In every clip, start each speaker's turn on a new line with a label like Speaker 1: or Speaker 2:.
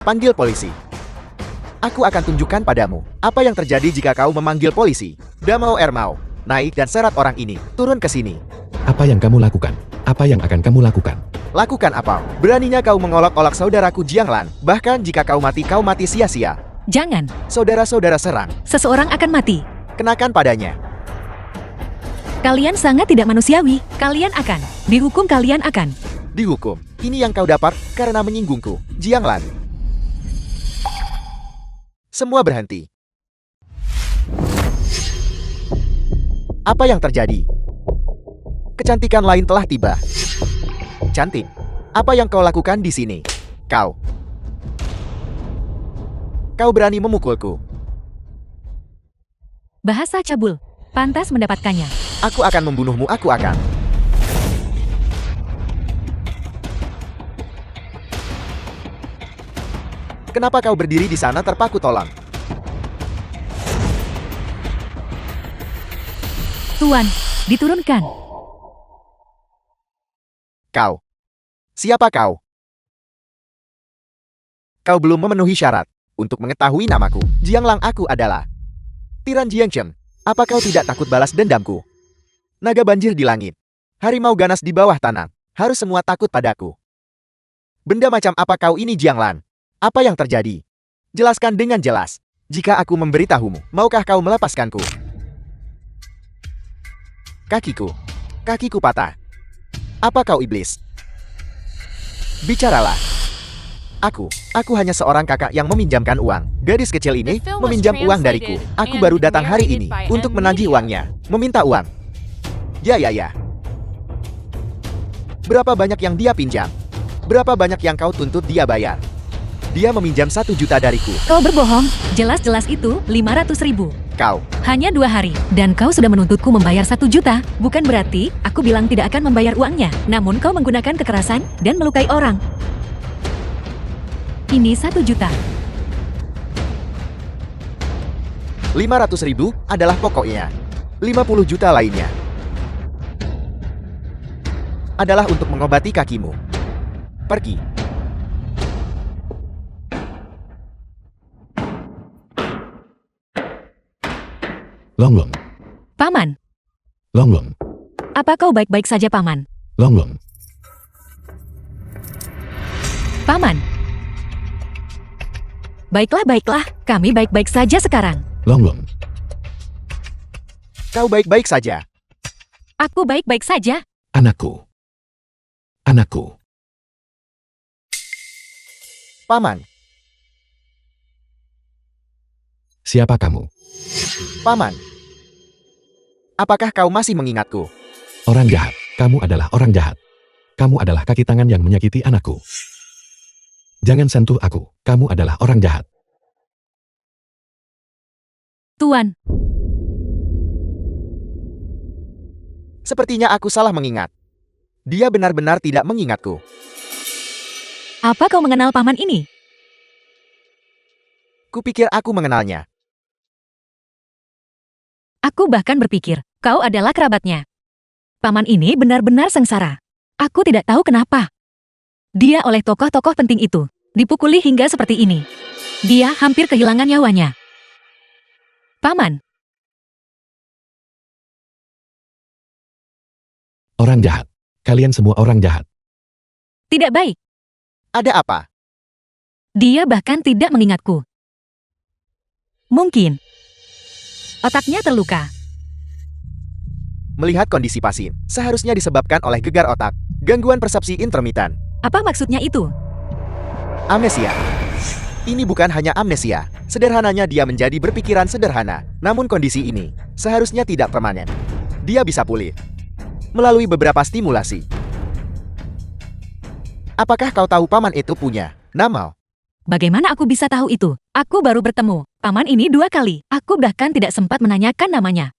Speaker 1: Panggil polisi. Aku akan tunjukkan padamu apa yang terjadi jika kau memanggil polisi. Damau Ermau, naik dan seret orang ini. Turun ke sini.
Speaker 2: Apa yang kamu lakukan? Apa yang akan kamu lakukan?
Speaker 1: Lakukan apa? Beraninya kau mengolok-olok saudaraku Jianglan. Bahkan jika kau mati sia-sia.
Speaker 3: Jangan.
Speaker 1: Saudara-saudara serang.
Speaker 3: Seseorang akan mati.
Speaker 1: Kenakan padanya.
Speaker 3: Kalian sangat tidak manusiawi. Kalian akan dihukum. Kalian akan
Speaker 1: Dihukum. Ini yang kau dapat karena menyinggungku, Jianglan. Semua berhenti. Apa yang terjadi? Kecantikan lain telah tiba. Cantik. Apa yang kau lakukan di sini? Kau berani memukulku.
Speaker 3: bahasa cabul. Pantas mendapatkannya.
Speaker 1: Aku akan membunuhmu, aku akan. Kenapa kau berdiri di sana terpaku tolong?
Speaker 3: Tuan, diturunkan.
Speaker 1: Kau. Siapa kau? Kau belum memenuhi syarat. Untuk mengetahui namaku, Jianglang, aku adalah Tiran Jiangchen. Apa kau tidak takut balas dendamku? Naga banjir di langit. Harimau ganas di bawah tanah. Harus semua takut padaku. Benda macam apa kau ini, Jianglan? Apa yang terjadi? Jelaskan dengan jelas. Jika aku memberitahumu, maukah kau melepaskanku? Kakiku patah. Apa kau iblis? Bicaralah. Aku hanya seorang kakak yang meminjamkan uang. Gadis kecil ini meminjam uang dariku. Aku baru datang hari ini untuk menagih uangnya. Meminta uang. Ya. Berapa banyak yang dia pinjam? Berapa banyak yang kau tuntut dia bayar? Dia meminjam 1 juta dariku.
Speaker 3: Kau berbohong. Jelas-jelas itu 500.000.
Speaker 1: Kau.
Speaker 3: Hanya 2 hari. Dan kau sudah menuntutku membayar 1 juta. Bukan berarti aku bilang tidak akan membayar uangnya. Namun kau menggunakan kekerasan dan melukai orang. Ini 1 juta.
Speaker 1: 500.000 adalah pokoknya. 50 juta lainnya adalah untuk mengobati kakimu. Pergi.
Speaker 2: Longlong.
Speaker 3: Paman,
Speaker 2: Longlong.
Speaker 3: apa kau baik-baik saja, Paman?
Speaker 2: Longlong.
Speaker 3: Paman. Baiklah, kami baik-baik saja sekarang.
Speaker 2: Longlong.
Speaker 1: Kau baik-baik saja.
Speaker 3: Aku baik-baik saja.
Speaker 2: Anakku. Anakku.
Speaker 1: Paman.
Speaker 2: Siapa kamu?
Speaker 1: Paman. Apakah kau masih mengingatku?
Speaker 2: Orang jahat. Kamu adalah orang jahat. Kamu adalah kaki tangan yang menyakiti anakku. Jangan sentuh aku. Kamu adalah orang jahat.
Speaker 3: Tuan,
Speaker 1: Sepertinya aku salah mengingat. Dia benar-benar tidak mengingatku.
Speaker 3: apa kau mengenal Paman ini?
Speaker 1: Kupikir aku mengenalnya.
Speaker 3: Aku bahkan berpikir, kau adalah kerabatnya. Paman ini benar-benar sengsara. Aku tidak tahu kenapa. Dia oleh tokoh-tokoh penting itu, dipukuli hingga seperti ini. Dia hampir kehilangan nyawanya. Paman,
Speaker 2: Orang jahat. Kalian semua orang jahat.
Speaker 3: tidak baik.
Speaker 1: Ada apa?
Speaker 3: Dia bahkan tidak mengingatku. Mungkin otaknya terluka.
Speaker 1: Melihat kondisi pasien, seharusnya disebabkan oleh gegar otak, gangguan persepsi intermitan,
Speaker 3: Apa maksudnya itu?
Speaker 1: amnesia. Ini bukan hanya amnesia. Sederhananya dia menjadi berpikiran sederhana. Namun kondisi ini seharusnya tidak permanen. Dia bisa pulih melalui beberapa stimulasi. Apakah kau tahu paman itu punya nama?
Speaker 3: Bagaimana aku bisa tahu itu? Aku baru bertemu Paman ini 2 kali. Aku bahkan tidak sempat menanyakan namanya.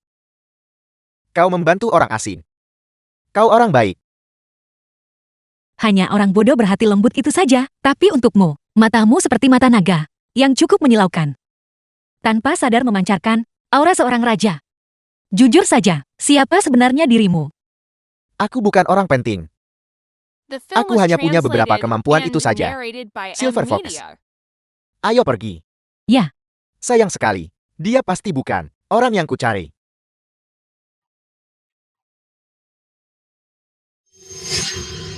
Speaker 1: Kau membantu orang asing. Kau orang baik.
Speaker 3: Hanya orang bodoh berhati lembut itu saja. Tapi untukmu, matamu seperti mata naga, yang cukup menyilaukan. Tanpa sadar memancarkan aura seorang raja. Jujur saja, siapa sebenarnya dirimu?
Speaker 1: Aku bukan orang penting.
Speaker 4: Aku hanya punya beberapa kemampuan itu saja.
Speaker 1: Silver Fox. Ayo pergi.
Speaker 3: Ya.
Speaker 1: Sayang sekali, dia pasti bukan orang yang kucari.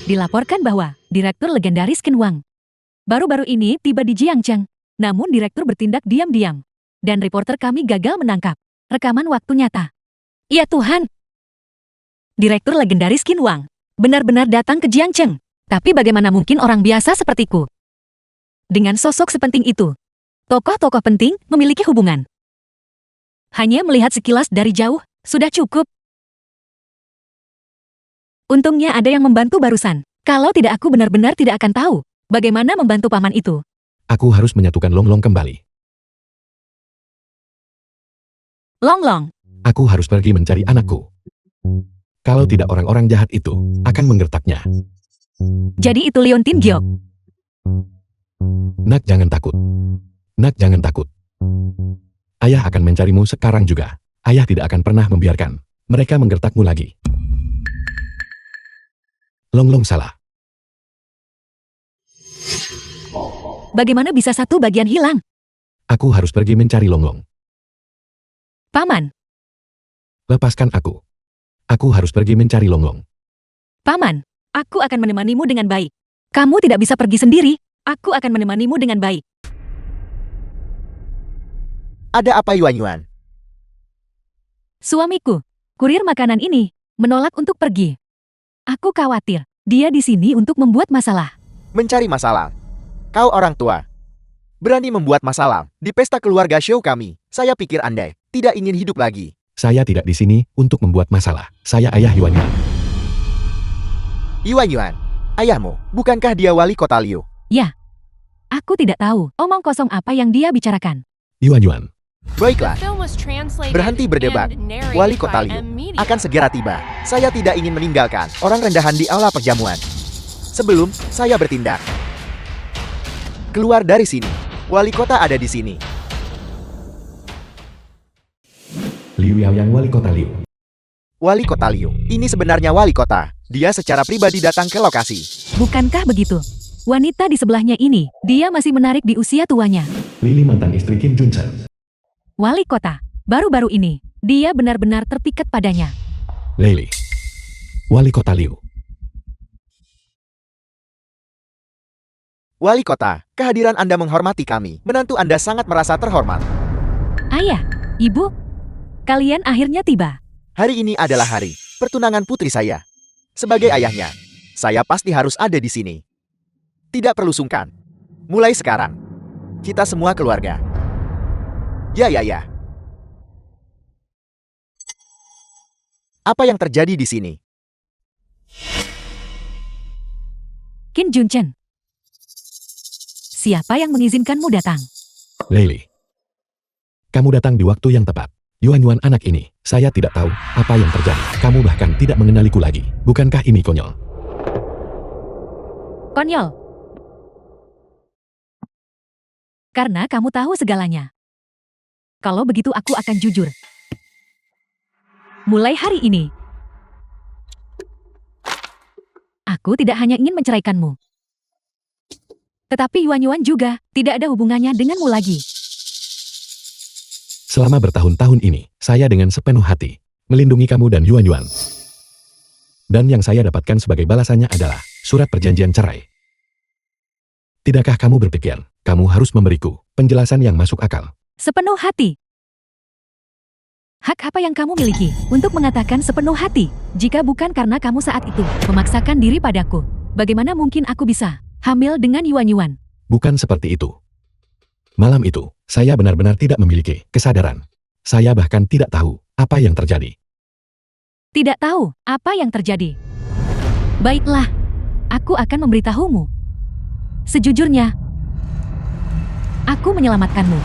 Speaker 3: Dilaporkan bahwa Direktur legendaris Qin Wang baru-baru ini tiba di Jiangcheng. Namun Direktur bertindak diam-diam. Dan reporter kami gagal menangkap rekaman waktu nyata. Ya Tuhan! Direktur legendaris Qin Wang benar-benar datang ke Jiangcheng. Tapi bagaimana mungkin orang biasa sepertiku? Dengan sosok sepenting itu, tokoh-tokoh penting memiliki hubungan. Hanya melihat sekilas dari jauh, sudah cukup. Untungnya ada yang membantu barusan. Kalau tidak aku benar-benar tidak akan tahu bagaimana membantu paman itu.
Speaker 2: Aku harus menyatukan Long Long kembali.
Speaker 3: Long Long,
Speaker 2: Aku harus pergi mencari anakku. Kalau tidak orang-orang jahat itu akan menggertaknya.
Speaker 3: jadi itu Leontin Giok.
Speaker 2: Nak jangan takut. Nak jangan takut. Ayah akan mencarimu sekarang juga. Ayah tidak akan pernah membiarkan mereka menggertakmu lagi. Long Long salah.
Speaker 3: Bagaimana bisa satu bagian hilang?
Speaker 2: Aku harus pergi mencari Long Long.
Speaker 3: Paman,
Speaker 2: Lepaskan aku. Aku harus pergi mencari Long Long.
Speaker 3: Paman, aku akan menemanimu dengan baik. Kamu tidak bisa pergi sendiri. Aku akan menemanimu dengan baik.
Speaker 1: Ada apa Yuan Yuan?
Speaker 3: Suamiku, kurir makanan ini, menolak untuk pergi. Aku khawatir, dia di sini untuk membuat masalah.
Speaker 1: Mencari masalah. Kau orang tua. Berani membuat masalah di pesta keluarga show kami. Saya pikir Anda tidak ingin hidup lagi.
Speaker 2: Saya tidak di sini untuk membuat masalah. Saya ayah Yuan Yuan.
Speaker 1: Yuan Yuan, ayahmu, bukankah dia wali kota Liu?
Speaker 3: Ya, aku tidak tahu omong kosong apa yang dia bicarakan.
Speaker 2: Yuan Yuan.
Speaker 1: Baiklah,
Speaker 4: Berhenti berdebat.
Speaker 1: wali kota Liu akan segera tiba. Saya tidak ingin meninggalkan orang rendahan di aula perjamuan. Sebelum saya bertindak. Keluar dari sini. Wali kota ada di sini.
Speaker 2: Liu Yaoyang wali kota Liu.
Speaker 1: Wali kota Liu, ini sebenarnya wali kota. Dia secara pribadi datang ke lokasi.
Speaker 3: Bukankah begitu? Wanita di sebelahnya ini, dia masih menarik di usia tuanya.
Speaker 2: Lili mantan istri Kim Junsen.
Speaker 3: Wali kota, baru-baru ini, dia benar-benar terpikat padanya.
Speaker 2: Lili. Wali kota Liu.
Speaker 1: Wali kota, kehadiran Anda menghormati kami. Menantu Anda sangat merasa terhormat.
Speaker 3: Ayah, ibu, kalian akhirnya tiba.
Speaker 1: Hari ini adalah hari pertunangan putri saya. Sebagai ayahnya, saya pasti harus ada di sini. Tidak perlu sungkan. Mulai sekarang, kita semua keluarga. Ya. Apa yang terjadi di sini?
Speaker 3: Kim Junchen. Siapa yang mengizinkanmu datang?
Speaker 2: Lili. Kamu datang di waktu yang tepat. Yuan Yuan anak ini, saya tidak tahu apa yang terjadi. Kamu bahkan tidak mengenaliku lagi. Bukankah ini konyol?
Speaker 3: Konyol. Karena kamu tahu segalanya. Kalau begitu aku akan jujur. Mulai hari ini, aku tidak hanya ingin menceraikanmu. Tetapi Yuan Yuan juga tidak ada hubungannya denganmu lagi.
Speaker 2: Selama bertahun-tahun ini, saya dengan sepenuh hati melindungi kamu dan Yuan Yuan. Dan yang saya dapatkan sebagai balasannya adalah surat perjanjian cerai. Tidakkah kamu berpikir, kamu harus memberiku penjelasan yang masuk akal?
Speaker 3: Sepenuh hati. Hak apa yang kamu miliki untuk mengatakan sepenuh hati? Jika bukan karena kamu saat itu memaksakan diri padaku, bagaimana mungkin aku bisa hamil dengan Yuan Yuan?
Speaker 2: Bukan seperti itu. Malam itu, saya benar-benar tidak memiliki kesadaran. Saya bahkan tidak tahu apa yang terjadi.
Speaker 3: Tidak tahu apa yang terjadi. Baiklah, aku akan memberitahumu. Sejujurnya, aku menyelamatkanmu.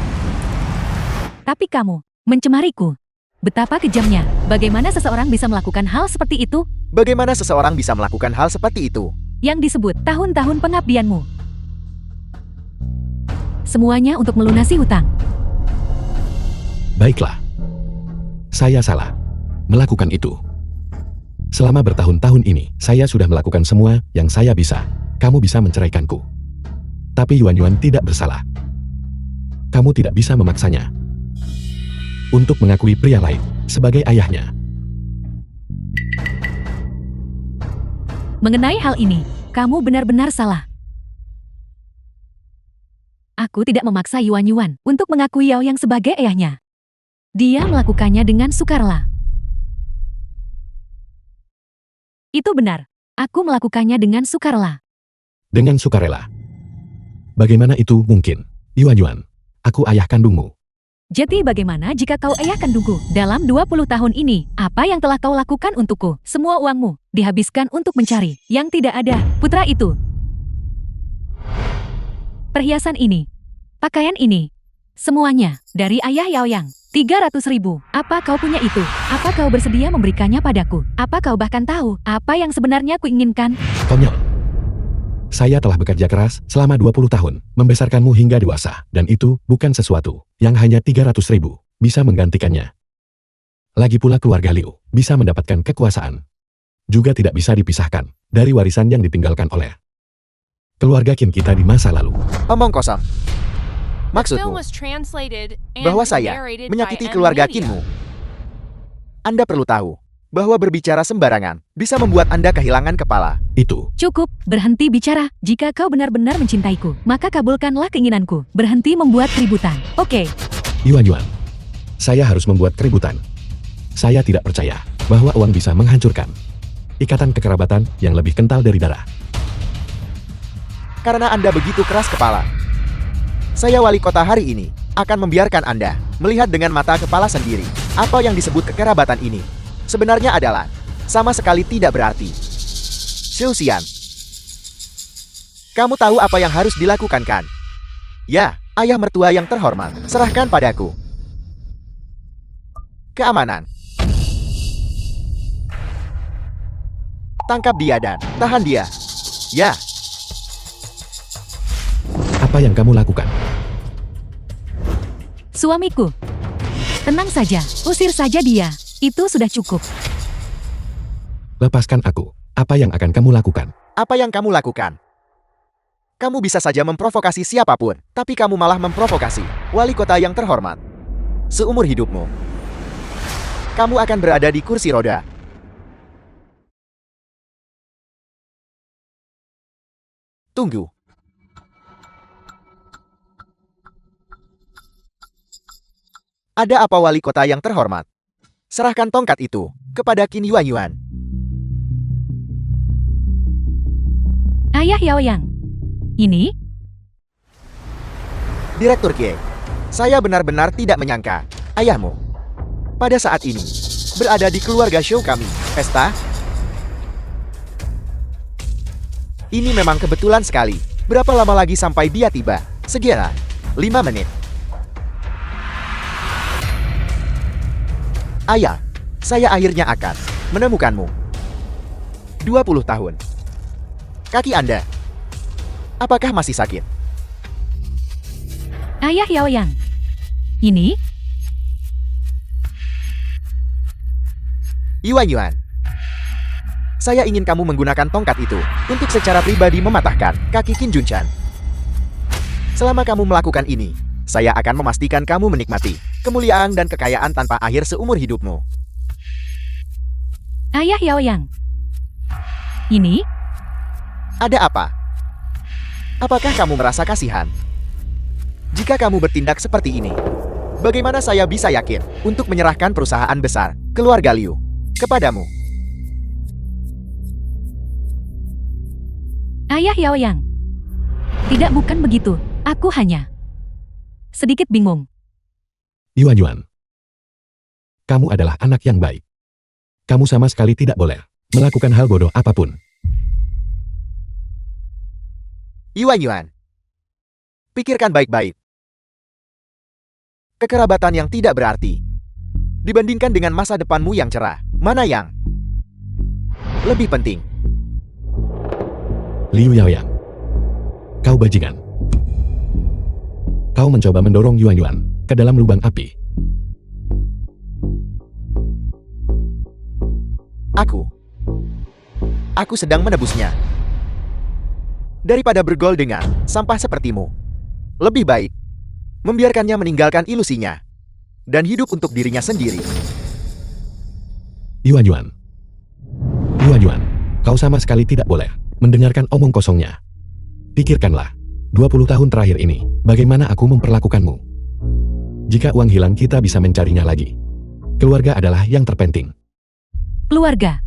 Speaker 3: Tapi kamu mencemariku. Betapa kejamnya. Bagaimana seseorang bisa melakukan hal seperti itu?
Speaker 1: Bagaimana seseorang bisa melakukan hal seperti itu?
Speaker 3: Yang disebut tahun-tahun pengabdianmu. Semuanya untuk melunasi hutang.
Speaker 2: Baiklah. Saya salah melakukan itu. Selama bertahun-tahun ini, saya sudah melakukan semua yang saya bisa. Kamu bisa menceraikanku. Tapi Yuan Yuan tidak bersalah. kamu tidak bisa memaksanya untuk mengakui pria lain sebagai ayahnya.
Speaker 3: Mengenai hal ini, kamu benar-benar salah. Aku tidak memaksa Yuan Yuan untuk mengakui Yao Yang sebagai ayahnya. Dia melakukannya dengan sukarela. Itu benar. Aku melakukannya dengan sukarela.
Speaker 2: Dengan sukarela. Bagaimana itu mungkin? Yuan Yuan, aku ayah kandungmu.
Speaker 3: Jadi bagaimana jika kau ayah kandungku? Dalam 20 tahun ini, apa yang telah kau lakukan untukku? Semua uangmu dihabiskan untuk mencari yang tidak ada, putra itu. Perhiasan ini, pakaian ini, semuanya dari ayah Yao Yang. 300.000. Apa kau punya itu? Apa kau bersedia memberikannya padaku? Apa kau bahkan tahu apa yang sebenarnya kuinginkan?
Speaker 2: Konyol. Saya telah bekerja keras selama 20 tahun, membesarkanmu hingga dewasa, dan itu bukan sesuatu yang hanya 300.000 bisa menggantikannya. Lagi pula keluarga Liu bisa mendapatkan kekuasaan. Juga tidak bisa dipisahkan dari warisan yang ditinggalkan oleh keluarga Qin kita di masa lalu.
Speaker 1: Omong kosong.
Speaker 4: Film
Speaker 1: Maksudmu
Speaker 4: was translated and
Speaker 1: bahwa saya
Speaker 4: narrated
Speaker 1: menyakiti
Speaker 4: by
Speaker 1: keluarga
Speaker 4: Media.
Speaker 1: Qinmu? Anda perlu tahu bahwa berbicara sembarangan bisa membuat Anda kehilangan kepala.
Speaker 2: Itu,
Speaker 3: Cukup, berhenti bicara. Jika kau benar-benar mencintaiku, maka kabulkanlah keinginanku. Berhenti membuat keributan. Oke.
Speaker 2: Yuan Yuan. Saya harus membuat keributan. Saya tidak percaya bahwa uang bisa menghancurkan ikatan kekerabatan yang lebih kental dari darah.
Speaker 1: Karena Anda begitu keras kepala. Saya wali kota hari ini akan membiarkan Anda melihat dengan mata kepala sendiri apa yang disebut kekerabatan ini sebenarnya adalah sama sekali tidak berarti. Xiu Xian, kamu tahu apa yang harus dilakukan kan? Ya, ayah mertua yang terhormat, serahkan padaku keamanan. Tangkap dia dan tahan dia. Ya,
Speaker 2: Apa yang kamu lakukan?
Speaker 3: Suamiku. Tenang saja, usir saja dia. Itu sudah cukup.
Speaker 2: Lepaskan aku. Apa yang akan kamu lakukan?
Speaker 1: apa yang kamu lakukan? Kamu bisa saja memprovokasi siapapun, tapi kamu malah memprovokasi wali kota yang terhormat. Seumur hidupmu, kamu akan berada di kursi roda. Tunggu. Ada apa wali kota yang terhormat? Serahkan tongkat itu kepada Qin Yuan Yuan.
Speaker 3: Ayah Yao Yang. Ini?
Speaker 1: Direktur Kie, saya benar-benar tidak menyangka ayahmu pada saat ini berada di keluarga show kami. Pesta? Ini memang kebetulan sekali. Berapa lama lagi sampai dia tiba? Segera 5 menit. Ayah, saya akhirnya akan menemukanmu. 20 tahun. Kaki Anda, apakah masih sakit?
Speaker 3: Ayah Yao Yang. Ini?
Speaker 1: Yuan Yuan. Saya ingin kamu menggunakan tongkat itu untuk secara pribadi mematahkan kaki Qin Junchan. Selama kamu melakukan ini, saya akan memastikan kamu menikmati kemuliaan dan kekayaan tanpa akhir seumur hidupmu.
Speaker 3: Ayah Yao Yang. Ini?
Speaker 1: Ada apa? Apakah kamu merasa kasihan? Jika kamu bertindak seperti ini, bagaimana saya bisa yakin untuk menyerahkan perusahaan besar keluarga Liu kepadamu?
Speaker 3: Ayah Yao Yang. Tidak, bukan begitu. Aku hanya sedikit bingung.
Speaker 2: Yuan Yuan. Kamu adalah anak yang baik. Kamu sama sekali tidak boleh melakukan hal bodoh apapun.
Speaker 1: Yuan Yuan. Pikirkan baik-baik. Kekerabatan yang tidak berarti dibandingkan dengan masa depanmu yang cerah, mana yang lebih penting?
Speaker 2: Liu Yaoyang. Kau bajingan. Kau mencoba mendorong Yuan Yuan ke dalam lubang api.
Speaker 1: Aku sedang menebusnya. Daripada bergol dengan sampah sepertimu, lebih baik membiarkannya meninggalkan ilusinya, dan hidup untuk dirinya sendiri.
Speaker 2: Yuan Yuan. Yuan Yuan, kau sama sekali tidak boleh mendengarkan omong kosongnya. Pikirkanlah, 20 tahun terakhir ini, bagaimana aku memperlakukanmu. Jika uang hilang kita bisa mencarinya lagi. Keluarga adalah yang terpenting.
Speaker 3: Keluarga.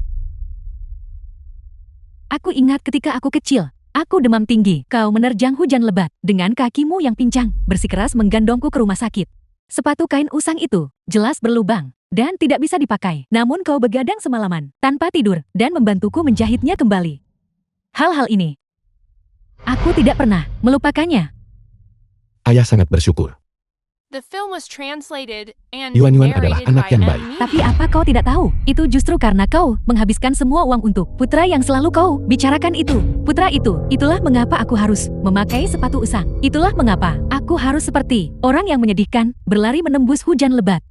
Speaker 3: Aku ingat ketika aku kecil, aku demam tinggi. Kau menerjang hujan lebat dengan kakimu yang pincang, bersikeras menggandongku ke rumah sakit. Sepatu kain usang itu jelas berlubang dan tidak bisa dipakai. Namun kau begadang semalaman tanpa tidur dan membantuku menjahitnya kembali. Hal-hal ini, aku tidak pernah melupakannya.
Speaker 2: Ayah sangat bersyukur.
Speaker 4: The film was translated and
Speaker 2: Yuan Yuan adalah
Speaker 4: narrated
Speaker 2: anak
Speaker 4: by
Speaker 2: yang
Speaker 4: M.
Speaker 2: baik.
Speaker 4: Media.
Speaker 3: Tapi apa kau tidak tahu? Itu justru karena kau menghabiskan semua uang untuk putra yang selalu kau bicarakan itu. Putra itu, itulah mengapa aku harus memakai sepatu usang. Itulah mengapa aku harus seperti orang yang menyedihkan, berlari menembus hujan lebat.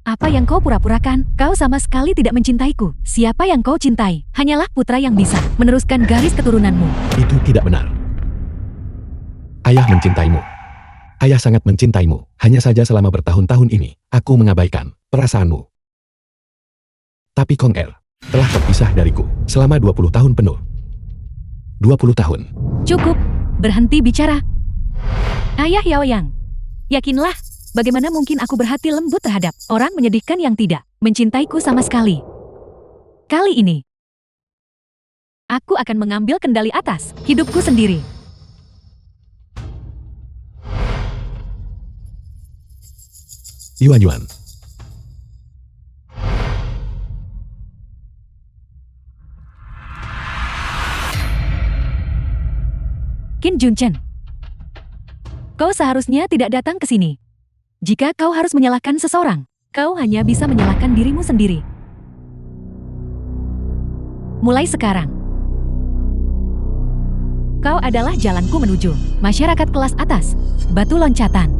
Speaker 3: Apa yang kau pura-purakan? Kau sama sekali tidak mencintaiku. Siapa yang kau cintai? Hanyalah putra yang bisa meneruskan garis keturunanmu.
Speaker 2: Itu tidak benar. Ayah mencintaimu. Ayah sangat mencintaimu. Hanya saja selama bertahun-tahun ini, aku mengabaikan perasaanmu. Tapi Kong Er telah terpisah dariku selama 20 tahun penuh. 20 tahun.
Speaker 3: Cukup, berhenti bicara. Ayah Yaoyang, yakinlah, bagaimana mungkin aku berhati lembut terhadap orang menyedihkan yang tidak mencintaiku sama sekali. Kali ini, aku akan mengambil kendali atas hidupku sendiri.
Speaker 2: Yuan Yuan.
Speaker 3: Qin Junchen, kau seharusnya tidak datang ke sini. Jika kau harus menyalahkan seseorang, kau hanya bisa menyalahkan dirimu sendiri. Mulai sekarang, kau adalah jalanku menuju masyarakat kelas atas, batu loncatan.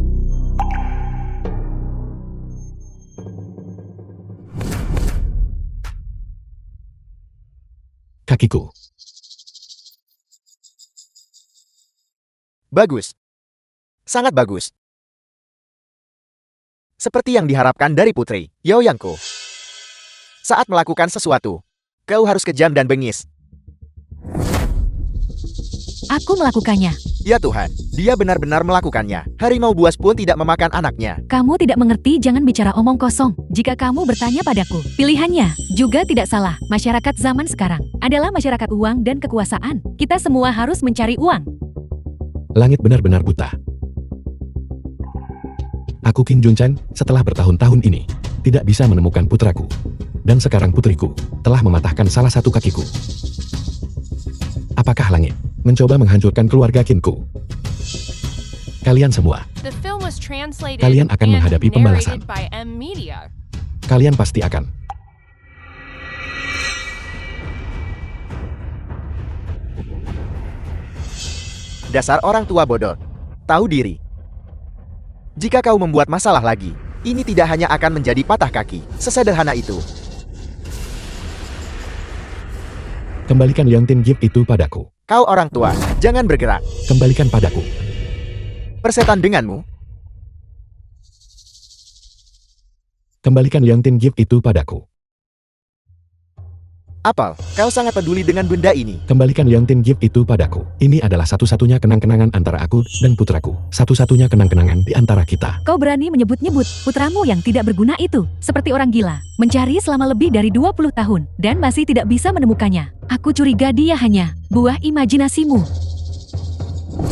Speaker 2: Kakiku.
Speaker 1: Bagus. Sangat bagus. Seperti yang diharapkan dari putri, Yaoyangku. Saat melakukan sesuatu, kau harus kejam dan bengis.
Speaker 3: Aku melakukannya.
Speaker 1: Ya Tuhan, dia benar-benar melakukannya. Harimau buas pun tidak memakan anaknya.
Speaker 3: Kamu tidak mengerti, jangan bicara omong kosong. Jika kamu bertanya padaku, pilihannya juga tidak salah. Masyarakat zaman sekarang adalah masyarakat uang dan kekuasaan. Kita semua harus mencari uang.
Speaker 2: Langit benar-benar buta. Aku Qin Junchen, setelah bertahun-tahun ini, tidak bisa menemukan putraku. Dan sekarang putriku telah mematahkan salah satu kakiku. Apakah langit mencoba menghancurkan keluarga Qinku? Kalian semua,
Speaker 4: The film was translated
Speaker 2: Kalian akan
Speaker 4: and
Speaker 2: menghadapi pembalasan.
Speaker 4: narrated by M. Media.
Speaker 2: kalian pasti akan.
Speaker 1: Dasar orang tua bodoh. Tahu diri. Jika kau membuat masalah lagi, ini tidak hanya akan menjadi patah kaki. Sesederhana itu.
Speaker 2: Kembalikan Liang Tin Gift itu padaku.
Speaker 1: Kau orang tua, jangan bergerak.
Speaker 2: Kembalikan padaku.
Speaker 1: Persetan denganmu.
Speaker 2: Kembalikan Liang Tin Gift itu padaku.
Speaker 1: Apel, kau sangat peduli dengan benda ini.
Speaker 2: Kembalikan Liang Tin Gift itu padaku. Ini adalah satu-satunya kenang-kenangan antara aku dan putraku. Satu-satunya kenang-kenangan di antara kita.
Speaker 3: Kau berani menyebut-nyebut putramu yang tidak berguna itu seperti orang gila, mencari selama lebih dari 20 tahun dan masih tidak bisa menemukannya. Aku curiga dia hanya buah imajinasimu.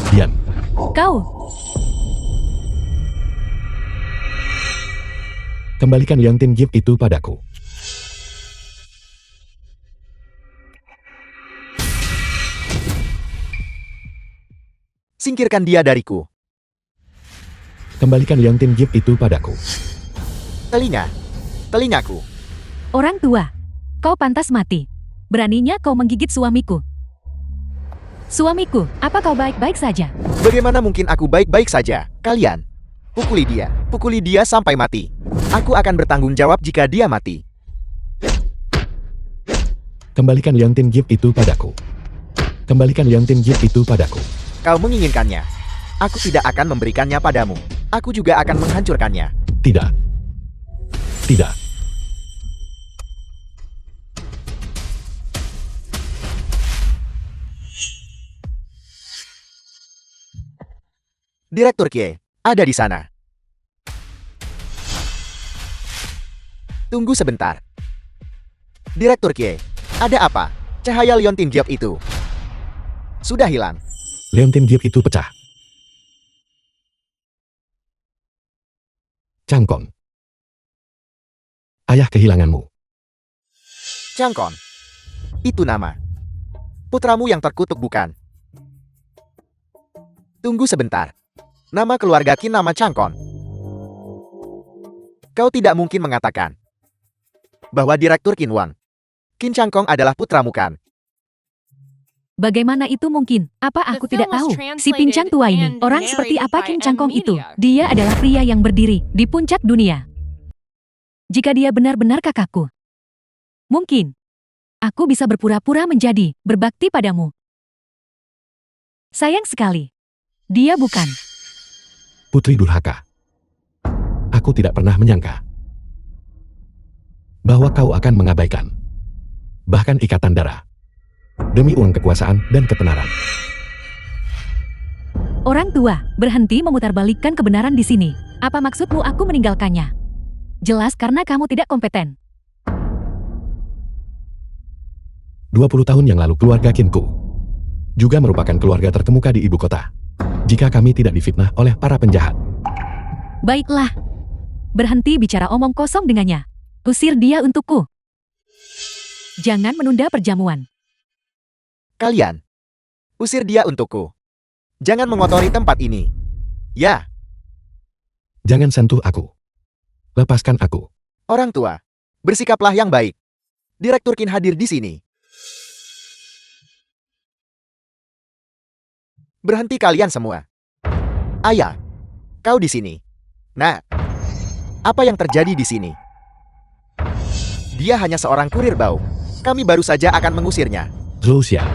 Speaker 2: Diam.
Speaker 3: Kau,
Speaker 2: Kembalikan Liang Tin Gift itu padaku.
Speaker 1: Singkirkan dia dariku.
Speaker 2: Kembalikan Liang Tin Gift itu padaku.
Speaker 1: Telingaku.
Speaker 3: orang tua, kau pantas mati. Beraninya kau menggigit suamiku. Suamiku, apa kau baik-baik saja?
Speaker 1: Bagaimana mungkin aku baik-baik saja? Kalian, pukuli dia sampai mati. Aku akan bertanggung jawab jika dia mati.
Speaker 2: Kembalikan Liang Tin Gift itu padaku. Kembalikan Liang Tin Gift itu padaku.
Speaker 1: Kau menginginkannya. Aku tidak akan memberikannya padamu. aku juga akan menghancurkannya.
Speaker 2: Tidak. Tidak.
Speaker 1: Direktur Kie, ada di sana. Tunggu sebentar. Direktur Kie, ada apa? Cahaya liontin Giok itu sudah hilang.
Speaker 2: Leontin Giok itu pecah. Changkon. Ayah kehilanganmu.
Speaker 1: Changkon. Itu nama putramu yang terkutuk, bukan? Tunggu sebentar. Nama keluarga Qin nama Changkon. Kau tidak mungkin mengatakan bahwa Direktur Qin Wang, Qin Changkong adalah putramu, kan?
Speaker 3: Bagaimana itu mungkin? Apa aku
Speaker 4: The
Speaker 3: tidak
Speaker 4: film was
Speaker 3: tahu? Si
Speaker 4: translated
Speaker 3: pincang tua ini,
Speaker 4: and
Speaker 3: orang seperti
Speaker 4: narrated
Speaker 3: apa
Speaker 4: by
Speaker 3: Kim
Speaker 4: M
Speaker 3: Changkong itu?
Speaker 4: Media.
Speaker 3: Dia adalah pria yang berdiri di puncak dunia. Jika dia benar-benar kakakku, mungkin aku bisa berpura-pura menjadi berbakti padamu. Sayang sekali, dia bukan.
Speaker 2: Putri durhaka. Aku tidak pernah menyangka bahwa kau akan mengabaikan bahkan ikatan darah demi uang kekuasaan dan ketenaran.
Speaker 3: Orang tua, berhenti memutarbalikkan kebenaran di sini. Apa maksudmu aku meninggalkannya? Jelas karena kamu tidak kompeten.
Speaker 2: 20 tahun yang lalu keluarga Qinku juga merupakan keluarga terkemuka di ibu kota. Jika kami tidak difitnah oleh para penjahat.
Speaker 3: Baiklah. Berhenti bicara omong kosong dengannya. Usir dia untukku. Jangan menunda perjamuan.
Speaker 1: Kalian, usir dia untukku. Jangan mengotori tempat ini. Ya,
Speaker 2: Jangan sentuh aku. Lepaskan aku.
Speaker 1: orang tua, bersikaplah yang baik. Direktur Qin hadir di sini. Berhenti kalian semua. Ayah, kau di sini. Nah, apa yang terjadi di sini? Dia hanya seorang kurir bau. Kami baru saja akan mengusirnya.
Speaker 2: Zhou-Xia,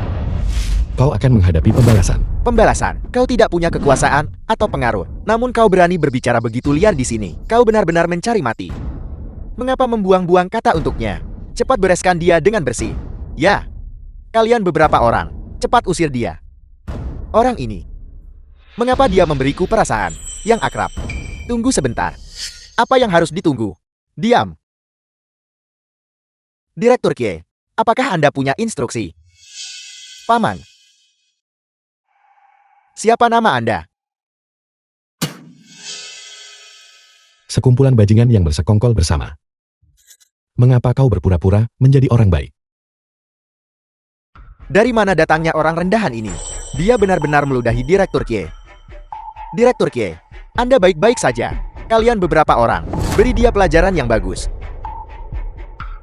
Speaker 2: kau akan menghadapi pembalasan.
Speaker 1: Pembalasan, kau tidak punya kekuasaan atau pengaruh. Namun kau berani berbicara begitu liar di sini. Kau benar-benar mencari mati. Mengapa membuang-buang kata untuknya? Cepat bereskan dia dengan bersih. Ya, kalian beberapa orang, cepat usir dia. Orang ini, mengapa dia memberiku perasaan yang akrab? Tunggu sebentar. Apa yang harus ditunggu? Diam. Direktur Kie, apakah Anda punya instruksi? Paman. Siapa nama Anda?
Speaker 2: Sekumpulan bajingan yang bersekongkol bersama. Mengapa kau berpura-pura menjadi orang baik?
Speaker 1: Dari mana datangnya orang rendahan ini? Dia benar-benar meludahi Direktur Kie. Direktur Kie, Anda baik-baik saja. Kalian beberapa orang, beri dia pelajaran yang bagus.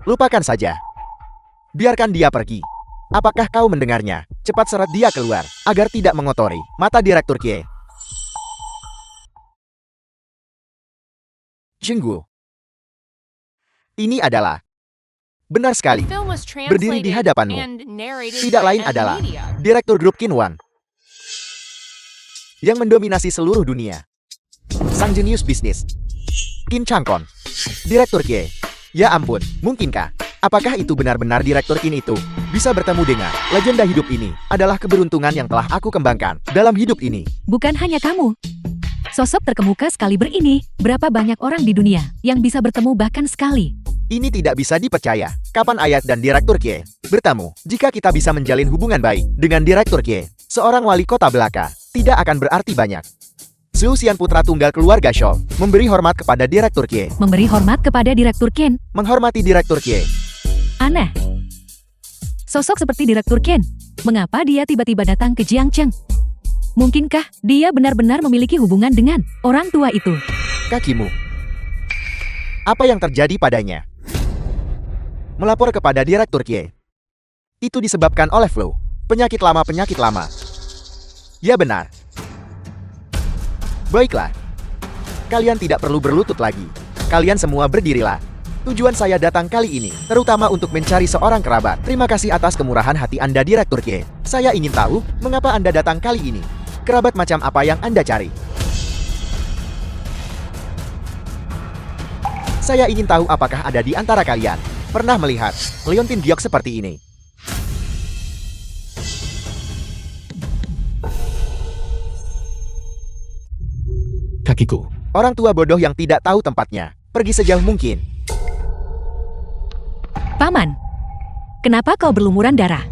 Speaker 1: Lupakan saja. Biarkan dia pergi. Apakah kau mendengarnya? Cepat seret dia keluar, agar tidak mengotori mata Direktur Kie. Jenggu. Ini adalah benar sekali.
Speaker 4: The film was
Speaker 1: Berdiri di
Speaker 4: translated
Speaker 1: hadapanmu.
Speaker 4: and narrated
Speaker 1: Tidak
Speaker 4: by
Speaker 1: lain
Speaker 4: M
Speaker 1: adalah
Speaker 4: Media.
Speaker 1: Direktur Grup Qin Wang yang mendominasi seluruh dunia. Sang jenius bisnis Qin Changkon. Direktur Kie. Ya ampun, mungkinkah? Apakah itu benar-benar Direktur Qin itu bisa bertemu dengan legenda hidup ini? Adalah keberuntungan yang telah aku kembangkan dalam hidup ini.
Speaker 3: Bukan hanya kamu. Sosok terkemuka sekali berini, berapa banyak orang di dunia yang bisa bertemu bahkan sekali.
Speaker 1: Ini tidak bisa dipercaya. Kapan Ayat dan Direktur Kie bertemu? Jika kita bisa menjalin hubungan baik dengan Direktur Kie, seorang wali kota belaka tidak akan berarti banyak. Zhou Xian putra tunggal keluarga Shou memberi hormat kepada Direktur Kie.
Speaker 3: Memberi hormat kepada Direktur Qin.
Speaker 1: Menghormati Direktur Kie.
Speaker 3: Aneh. Sosok seperti Direktur Qin. Mengapa dia tiba-tiba datang ke Jiangcheng? Mungkinkah dia benar-benar memiliki hubungan dengan orang tua itu?
Speaker 1: Kakimu. Apa yang terjadi padanya? Melapor kepada Direktur Kie. Itu disebabkan oleh flu. Penyakit lama. Ya benar. Baiklah. Kalian tidak perlu berlutut lagi. Kalian semua berdirilah. Tujuan saya datang kali ini, terutama untuk mencari seorang kerabat. Terima kasih atas kemurahan hati Anda, Direktur Kie. Saya ingin tahu, mengapa Anda datang kali ini? Kerabat macam apa yang Anda cari? Saya ingin tahu apakah ada di antara kalian pernah melihat Leontin Giok seperti ini.
Speaker 2: Kakiku.
Speaker 1: Orang tua bodoh yang tidak tahu tempatnya. Pergi sejauh mungkin.
Speaker 3: Paman, kenapa kau berlumuran darah?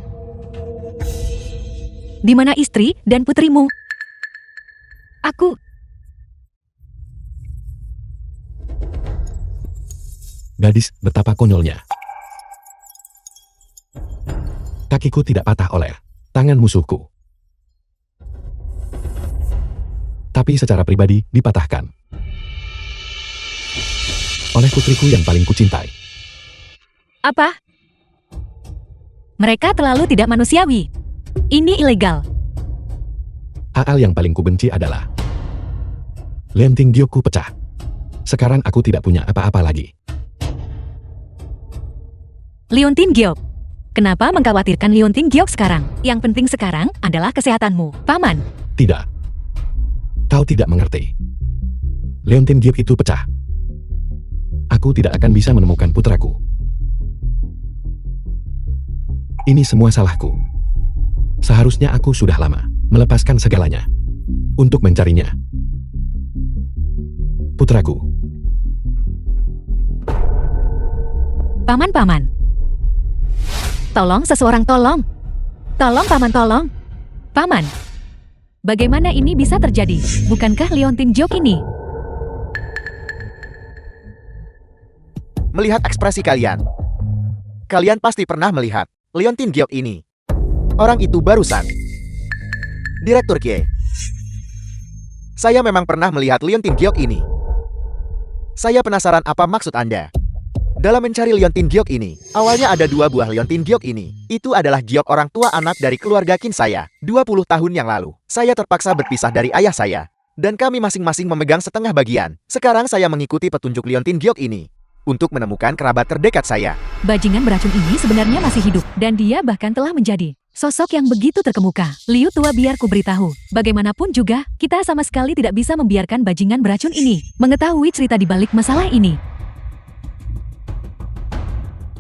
Speaker 3: Di mana istri dan putrimu? Aku...
Speaker 2: Gadis, betapa konyolnya. Kakiku tidak patah oleh tangan musuhku. Tapi secara pribadi dipatahkan oleh putriku yang paling kucintai.
Speaker 3: Apa? Mereka terlalu tidak manusiawi. Ini ilegal.
Speaker 2: Hal yang paling kubenci adalah Leontin Giokku pecah. Sekarang aku tidak punya apa-apa lagi.
Speaker 3: Leontin Giok. Kenapa mengkhawatirkan Leontin Giok sekarang? Yang penting sekarang adalah kesehatanmu, Paman.
Speaker 2: Tidak. Kau tidak mengerti. Leontin Giok itu pecah. Aku tidak akan bisa menemukan putraku. Ini semua salahku. Seharusnya aku sudah lama melepaskan segalanya untuk mencarinya. Putraku.
Speaker 3: Paman. Tolong seseorang tolong. Tolong Paman tolong. Paman. Bagaimana ini bisa terjadi? Bukankah Leontin Giok ini?
Speaker 1: Melihat ekspresi kalian. Kalian pasti pernah melihat Leontin Giok ini. Orang itu barusan. Direktur Kie. Saya memang pernah melihat Leontin Giok ini. Saya penasaran apa maksud Anda. Dalam mencari Leontin Giok ini, awalnya ada 2 buah Leontin Giok ini. Itu adalah Giok orang tua anak dari keluarga Qin saya. 20 tahun yang lalu, saya terpaksa berpisah dari ayah saya. Dan kami masing-masing memegang setengah bagian. Sekarang saya mengikuti petunjuk Leontin Giok ini untuk menemukan kerabat terdekat saya.
Speaker 3: Bajingan beracun ini sebenarnya masih hidup. Dan dia bahkan telah menjadi sosok yang begitu terkemuka. Liu tua, biar ku beritahu. Bagaimanapun juga, kita sama sekali tidak bisa membiarkan bajingan beracun ini mengetahui cerita di balik masalah ini.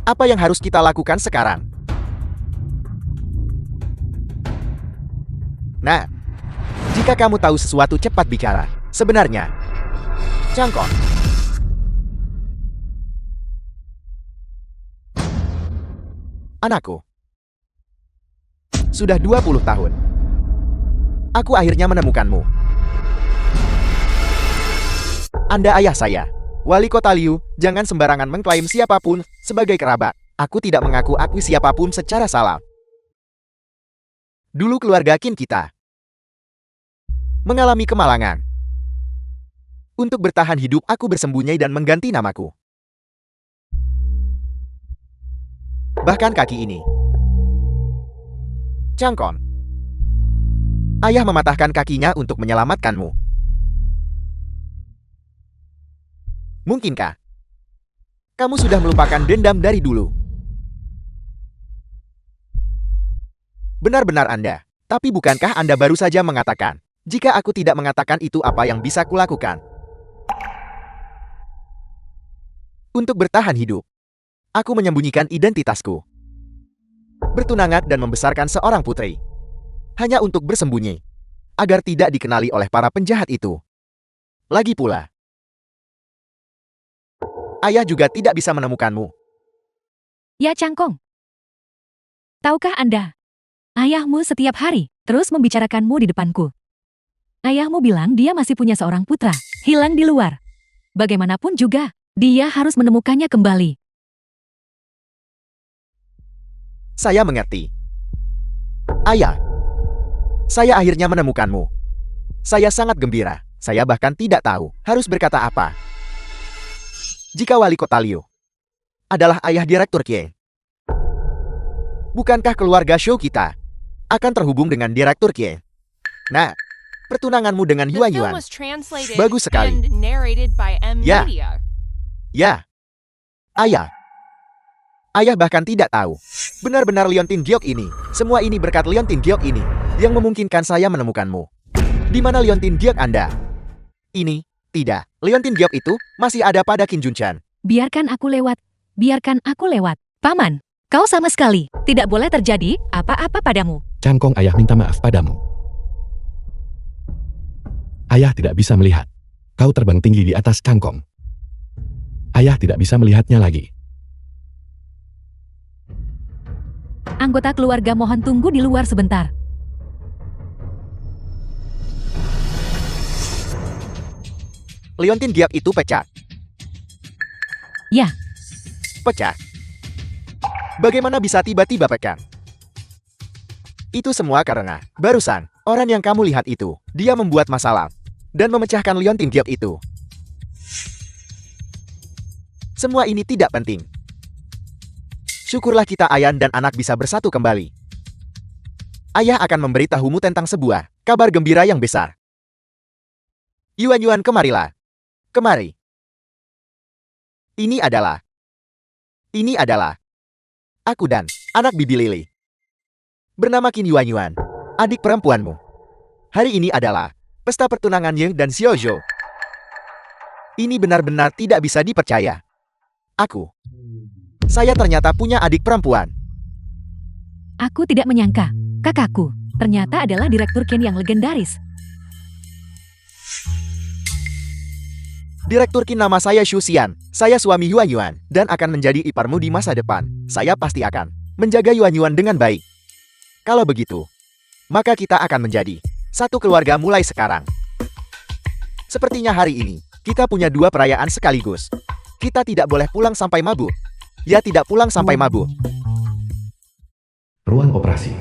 Speaker 1: Apa yang harus kita lakukan sekarang? Nah, jika kamu tahu sesuatu cepat bicara. Sebenarnya, Cangkon. Anakku. Sudah 20 tahun. Aku akhirnya menemukanmu. Anda ayah saya. Wali Kota Liu, jangan sembarangan mengklaim siapapun sebagai kerabat. Aku tidak mengaku-akui siapapun secara salah. Dulu keluarga Qin kita mengalami kemalangan. Untuk bertahan hidup, aku bersembunyi dan mengganti namaku. Bahkan kaki ini. Cangkon. Ayah mematahkan kakinya untuk menyelamatkanmu. Mungkinkah kamu sudah melupakan dendam dari dulu? Benar-benar Anda. Tapi bukankah Anda baru saja mengatakan, jika aku tidak mengatakan itu apa yang bisa kulakukan? Untuk bertahan hidup, aku menyembunyikan identitasku. Bertunangan dan membesarkan seorang putri. Hanya untuk bersembunyi. Agar tidak dikenali oleh para penjahat itu. Lagi pula, ayah juga tidak bisa menemukanmu.
Speaker 3: Ya Cangkong. Tahukah Anda? Ayahmu setiap hari terus membicarakanmu di depanku. Ayahmu bilang dia masih punya seorang putra, hilang di luar. Bagaimanapun juga, dia harus menemukannya kembali.
Speaker 1: Saya mengerti. Ayah, saya akhirnya menemukanmu. Saya sangat gembira. Saya bahkan tidak tahu harus berkata apa. Jika Wali Kota Liu adalah ayah Direktur Kie, bukankah keluarga Shou kita akan terhubung dengan Direktur Kie? Nah, pertunanganmu dengan
Speaker 4: The
Speaker 1: Yuan
Speaker 4: film
Speaker 1: Yuan.
Speaker 4: was translated
Speaker 1: Bagus sekali.
Speaker 4: and narrated by M
Speaker 1: Ya.
Speaker 4: Media.
Speaker 1: Ya, ayah. Ayah bahkan tidak tahu. Benar-benar Leontin Giok ini. Semua ini berkat Leontin Giok ini yang memungkinkan saya menemukanmu. Di mana Leontin Giok Anda? Ini, tidak. Leontin Giok itu masih ada pada Qin Junshan.
Speaker 3: Biarkan aku lewat. Biarkan aku lewat. Paman, kau sama sekali tidak boleh terjadi apa-apa padamu.
Speaker 2: Cangkong, ayah minta maaf padamu. Ayah tidak bisa melihat. Kau terbang tinggi di atas cangkong. Ayah tidak bisa melihatnya lagi.
Speaker 3: Anggota keluarga mohon tunggu di luar sebentar.
Speaker 1: Liontin Giap itu pecah.
Speaker 3: Ya,
Speaker 1: Pecah. Bagaimana bisa tiba-tiba pecah? Itu semua karena, barusan, orang yang kamu lihat itu, dia membuat masalah. Dan memecahkan Liontin Giap itu. Semua ini tidak penting. Syukurlah kita Ayan dan anak bisa bersatu kembali. Ayah akan memberitahumu tentang sebuah kabar gembira yang besar. Yuan, kemarilah. Kemari. Ini adalah aku dan anak bibi Lily. Bernama Qin Yuan, adik perempuanmu. Hari ini adalah pesta pertunangan Ye dan Xiaozhou. Ini benar-benar tidak bisa dipercaya. Saya ternyata punya adik perempuan.
Speaker 3: aku tidak menyangka. Kakakku ternyata adalah Direktur Qin yang legendaris.
Speaker 1: Direktur Qin, nama saya Xu Xian. Saya suami Yuan dan akan menjadi iparmu di masa depan. Saya pasti akan menjaga Yuan dengan baik. Kalau begitu, maka kita akan menjadi satu keluarga mulai sekarang. Sepertinya hari ini, kita punya dua perayaan sekaligus. Kita tidak boleh pulang sampai mabuk. Ya, tidak pulang sampai mabuk.
Speaker 2: Ruang operasi.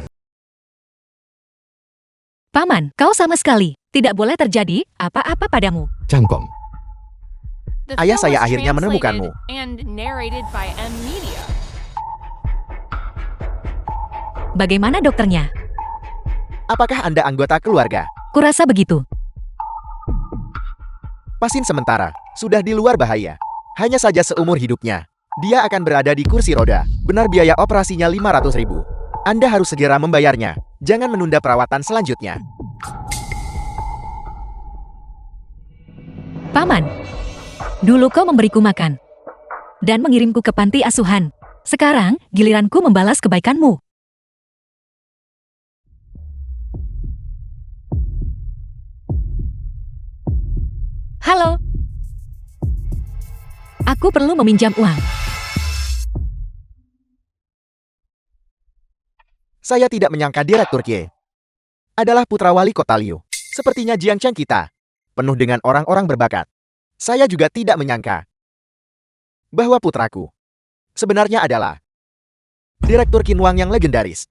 Speaker 3: Paman, kau sama sekali tidak boleh terjadi apa-apa padamu.
Speaker 2: Cangkong.
Speaker 4: The
Speaker 1: Ayah,
Speaker 4: film
Speaker 1: saya
Speaker 4: was
Speaker 1: akhirnya menemukanmu.
Speaker 4: translated and narrated by M Media.
Speaker 3: Bagaimana dokternya?
Speaker 1: Apakah Anda anggota keluarga?
Speaker 3: Kurasa begitu.
Speaker 1: Pasien sementara, sudah di luar bahaya. Hanya saja seumur hidupnya. Dia akan berada di kursi roda. Benar, biaya operasinya 500.000. Anda harus segera membayarnya. Jangan menunda perawatan selanjutnya.
Speaker 3: Paman, dulu kau memberiku makan dan mengirimku ke panti asuhan. Sekarang giliranku membalas kebaikanmu. Halo. Aku perlu meminjam uang.
Speaker 1: Saya tidak menyangka Direktur Qie adalah putra wali kota Liu. Sepertinya Jiang Cheng kita penuh dengan orang-orang berbakat. Saya juga tidak menyangka bahwa putraku sebenarnya adalah Direktur Qin Wang yang legendaris.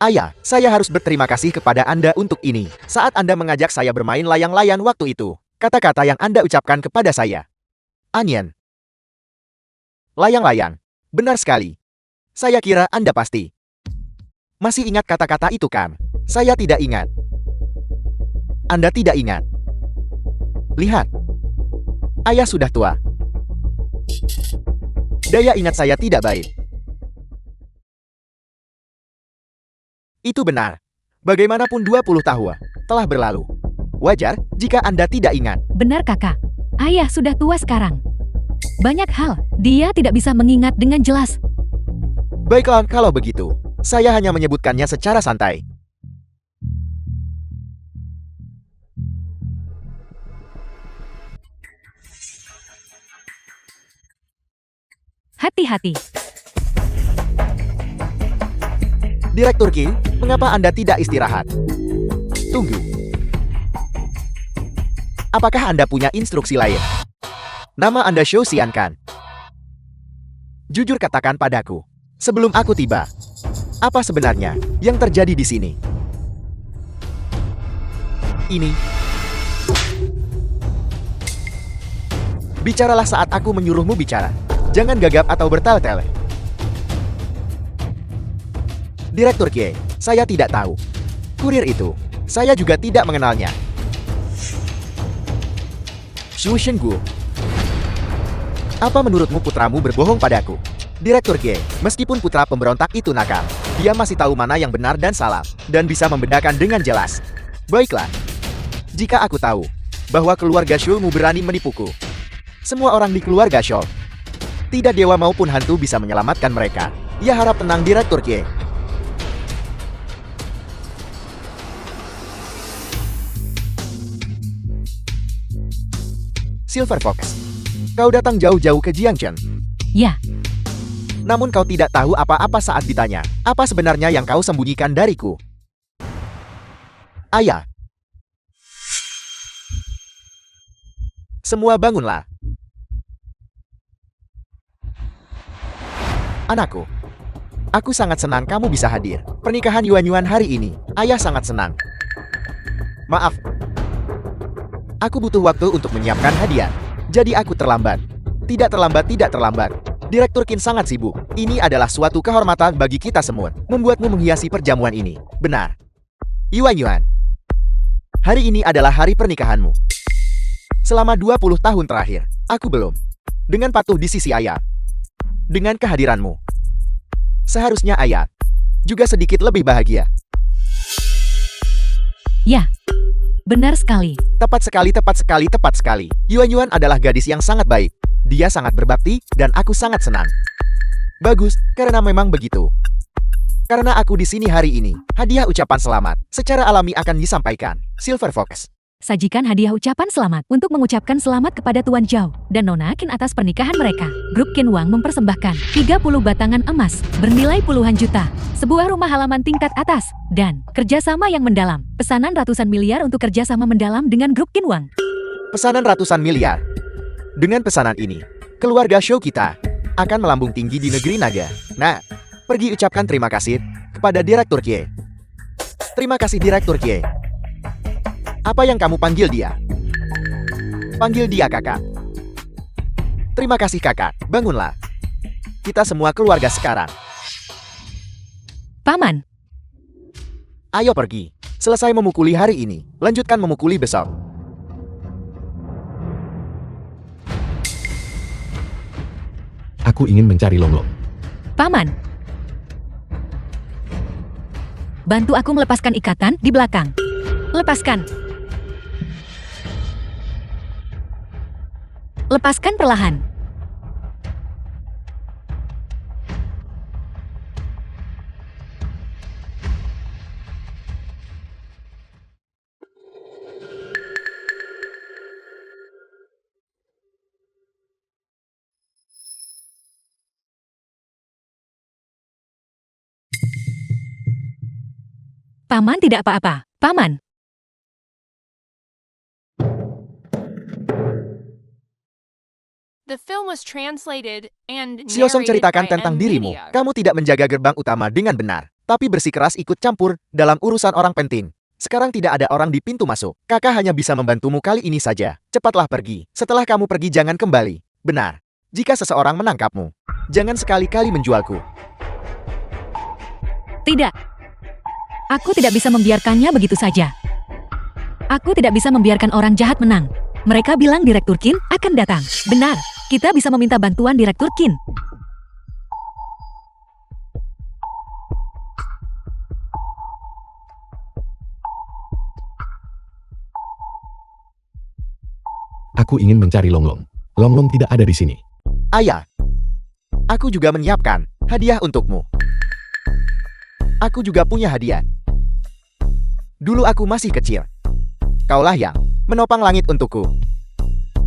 Speaker 1: Ayah, saya harus berterima kasih kepada Anda untuk ini. Saat Anda mengajak saya bermain layang-layang waktu itu, kata-kata yang Anda ucapkan kepada saya. Anian. Layang-layang. Benar sekali. Saya kira Anda pasti masih ingat kata-kata itu, kan? Saya tidak ingat. Anda tidak ingat. Lihat. Ayah sudah tua. Daya ingat saya tidak baik. Itu benar. Bagaimanapun 20 tahun telah berlalu. Wajar jika Anda tidak ingat.
Speaker 3: Benar kakak. Ayah sudah tua sekarang. Banyak hal dia tidak bisa mengingat dengan jelas.
Speaker 1: Baiklah, kalau begitu, saya hanya menyebutkannya secara santai.
Speaker 3: Hati-hati.
Speaker 1: Direktur Qi, mengapa Anda tidak istirahat? Tunggu. Apakah Anda punya instruksi lain? Nama Anda Xu Xian, kan? Jujur katakan padaku, sebelum aku tiba, apa sebenarnya yang terjadi di sini? Ini. Bicaralah saat aku menyuruhmu bicara. Jangan gagap atau bertele-tele. Direktur Qie, saya tidak tahu. Kurir itu, saya juga tidak mengenalnya. Xu Shenggu. Apa menurutmu putramu berbohong padaku? Direktur Qie, meskipun putra pemberontak itu nakal, dia masih tahu mana yang benar dan salah, dan bisa membedakan dengan jelas. Baiklah. Jika aku tahu bahwa keluarga Xu berani menipuku, Semua orang di keluarga Shaw. Tidak dewa maupun hantu bisa menyelamatkan mereka. Ia harap tenang Direktur Kie. Silver Fox. Kau datang jauh-jauh ke Jiangchen.
Speaker 3: Ya,
Speaker 1: Namun kau tidak tahu apa-apa saat ditanya, apa sebenarnya yang kau sembunyikan dariku? Ayah. Semua bangunlah. Anakku. Aku sangat senang kamu bisa hadir. Pernikahan Yuan-Yuan hari ini, ayah sangat senang. Maaf. Aku butuh waktu untuk menyiapkan hadiah. Jadi aku terlambat. Tidak terlambat, tidak terlambat. Direktur Qin sangat sibuk. Ini adalah suatu kehormatan bagi kita semua. Membuatmu menghiasi perjamuan ini. Benar. Yuan-Yuan. Hari ini adalah hari pernikahanmu. Selama 20 tahun terakhir, aku belum. Dengan patuh di sisi ayah. Dengan kehadiranmu. Seharusnya ayah juga sedikit lebih bahagia.
Speaker 3: ya. Benar sekali.
Speaker 1: Tepat sekali, tepat sekali, tepat sekali. Yuan-Yuan adalah gadis yang sangat baik. Dia sangat berbakti, dan aku sangat senang. Bagus, karena memang begitu. Karena aku di sini hari ini, hadiah ucapan selamat secara alami akan disampaikan. Silver Fox.
Speaker 3: Sajikan hadiah ucapan selamat untuk mengucapkan selamat kepada Tuan Zhao dan Nona Qin atas pernikahan mereka. Grup Qin Wang mempersembahkan 30 batangan emas bernilai puluhan juta, sebuah rumah halaman tingkat atas, dan kerjasama yang mendalam. Pesanan ratusan miliar untuk kerjasama mendalam dengan Grup Qin Wang.
Speaker 1: Pesanan ratusan miliar. Dengan pesanan ini, keluarga show kita akan melambung tinggi di negeri naga. Nah, pergi ucapkan terima kasih kepada Direktur Kie. Terima kasih Direktur Kie. Apa yang kamu panggil dia? Panggil dia kakak. Terima kasih kakak, bangunlah. Kita semua keluarga sekarang.
Speaker 3: Paman,
Speaker 1: Ayo pergi. Selesai memukuli hari ini, lanjutkan memukuli besok.
Speaker 2: Aku ingin mencari Longlong.
Speaker 3: Paman. Bantu aku melepaskan ikatan di belakang. Lepaskan. Lepaskan perlahan. Paman tidak apa-apa, Paman.
Speaker 4: The film was translated and
Speaker 1: Xiosong
Speaker 4: narrated
Speaker 1: ceritakan
Speaker 4: by
Speaker 1: tentang
Speaker 4: M
Speaker 1: dirimu.
Speaker 4: Media.
Speaker 1: Kamu tidak menjaga gerbang utama dengan benar, tapi bersikeras ikut campur dalam urusan orang penting. Sekarang tidak ada orang di pintu masuk. Kakak hanya bisa membantumu kali ini saja. Cepatlah pergi. Setelah kamu pergi jangan kembali. Benar. Jika seseorang menangkapmu, jangan sekali-kali menjualku.
Speaker 3: Tidak. Aku tidak bisa membiarkannya begitu saja. Aku tidak bisa membiarkan orang jahat menang. Mereka bilang Direktur Qin akan datang. Benar, kita bisa meminta bantuan Direktur Qin.
Speaker 2: Aku ingin mencari Longlong. Longlong tidak ada di sini.
Speaker 1: Ayah, aku juga menyiapkan hadiah untukmu. Aku juga punya hadiah. Dulu aku masih kecil. Kaulah yang menopang langit untukku.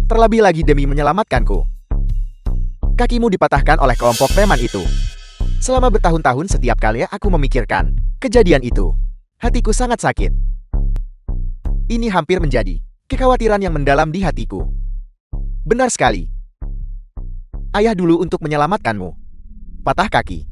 Speaker 1: Terlebih lagi demi menyelamatkanku. Kakimu dipatahkan oleh kelompok preman itu. Selama bertahun-tahun setiap kali aku memikirkan kejadian itu, hatiku sangat sakit. Ini hampir menjadi kekhawatiran yang mendalam di hatiku. Benar sekali. Ayah dulu untuk menyelamatkanmu. Patah kaki.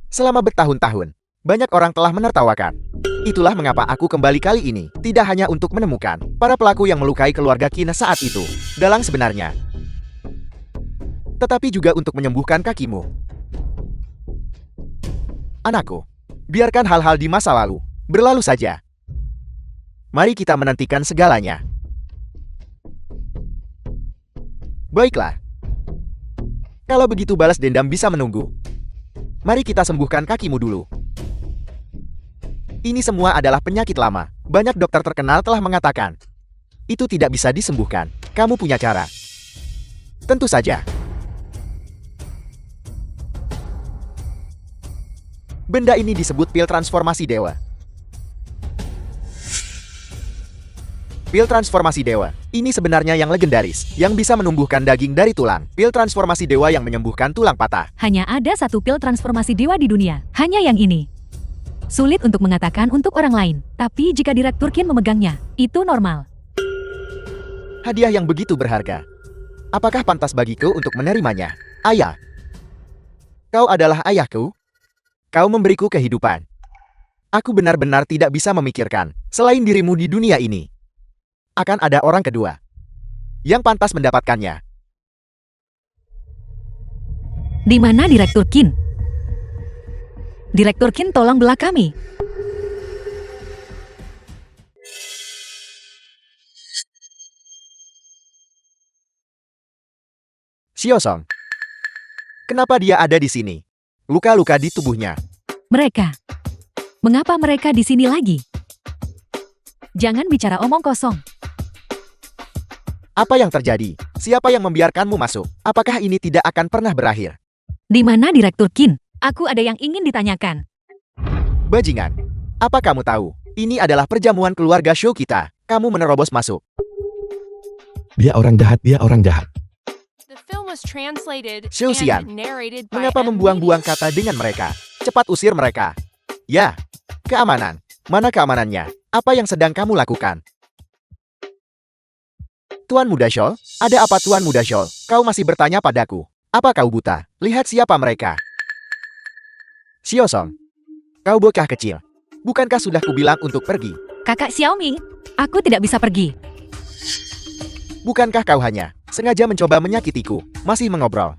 Speaker 1: Selama bertahun-tahun, banyak orang telah menertawakan. Itulah mengapa aku kembali kali ini, tidak hanya untuk menemukan para pelaku yang melukai keluarga Qin saat itu, dalang sebenarnya, tetapi juga untuk menyembuhkan kakimu. Anakku, biarkan hal-hal di masa lalu berlalu saja. Mari kita menantikan segalanya. Baiklah. Kalau begitu balas dendam bisa menunggu. Mari kita sembuhkan kakimu dulu. Ini semua adalah penyakit lama. Banyak dokter terkenal telah mengatakan itu tidak bisa disembuhkan. Kamu punya cara. Tentu saja. Benda ini disebut pil transformasi dewa. Pil transformasi dewa, ini sebenarnya yang legendaris, yang bisa menumbuhkan daging dari tulang. Pil transformasi dewa yang menyembuhkan tulang patah.
Speaker 3: Hanya ada satu pil transformasi dewa di dunia, hanya yang ini. Sulit untuk mengatakan untuk orang lain, tapi jika Direktur Qin memegangnya, itu normal.
Speaker 1: Hadiah yang begitu berharga. Apakah pantas bagiku untuk menerimanya? Ayah. Kau adalah ayahku. Kau memberiku kehidupan. Aku benar-benar tidak bisa memikirkan, selain dirimu di dunia ini, akan ada orang kedua yang pantas mendapatkannya.
Speaker 3: Di mana Direktur Qin? Direktur Qin, tolong belah kami.
Speaker 1: Xiaosong. Kenapa dia ada di sini? Luka-luka di tubuhnya.
Speaker 3: Mereka. Mengapa mereka di sini lagi? Jangan bicara omong kosong.
Speaker 1: Apa yang terjadi? Siapa yang membiarkanmu masuk? Apakah ini tidak akan pernah berakhir?
Speaker 3: Di mana Direktur Qin? Aku ada yang ingin ditanyakan.
Speaker 1: Bajingan. Apa kamu tahu? Ini adalah perjamuan keluarga Shou kita. Kamu menerobos masuk.
Speaker 2: Dia orang jahat, dia orang jahat.
Speaker 4: The film was translated
Speaker 1: Xiu Xian,
Speaker 4: and narrated by
Speaker 1: Mengapa
Speaker 4: M.
Speaker 1: membuang-buang
Speaker 4: Media.
Speaker 1: kata dengan mereka? Cepat usir mereka. Ya. Keamanan. Mana keamanannya? Apa yang sedang kamu lakukan? Tuan Muda Shou, ada apa Tuan Muda Shou? Kau masih bertanya padaku. Apa kau buta? Lihat siapa mereka. Xiaosong, kau bocah kecil. Bukankah sudah kubilang untuk pergi?
Speaker 3: Kakak Xiaoming, aku tidak bisa pergi.
Speaker 1: Bukankah kau hanya sengaja mencoba menyakitiku? Masih mengobrol.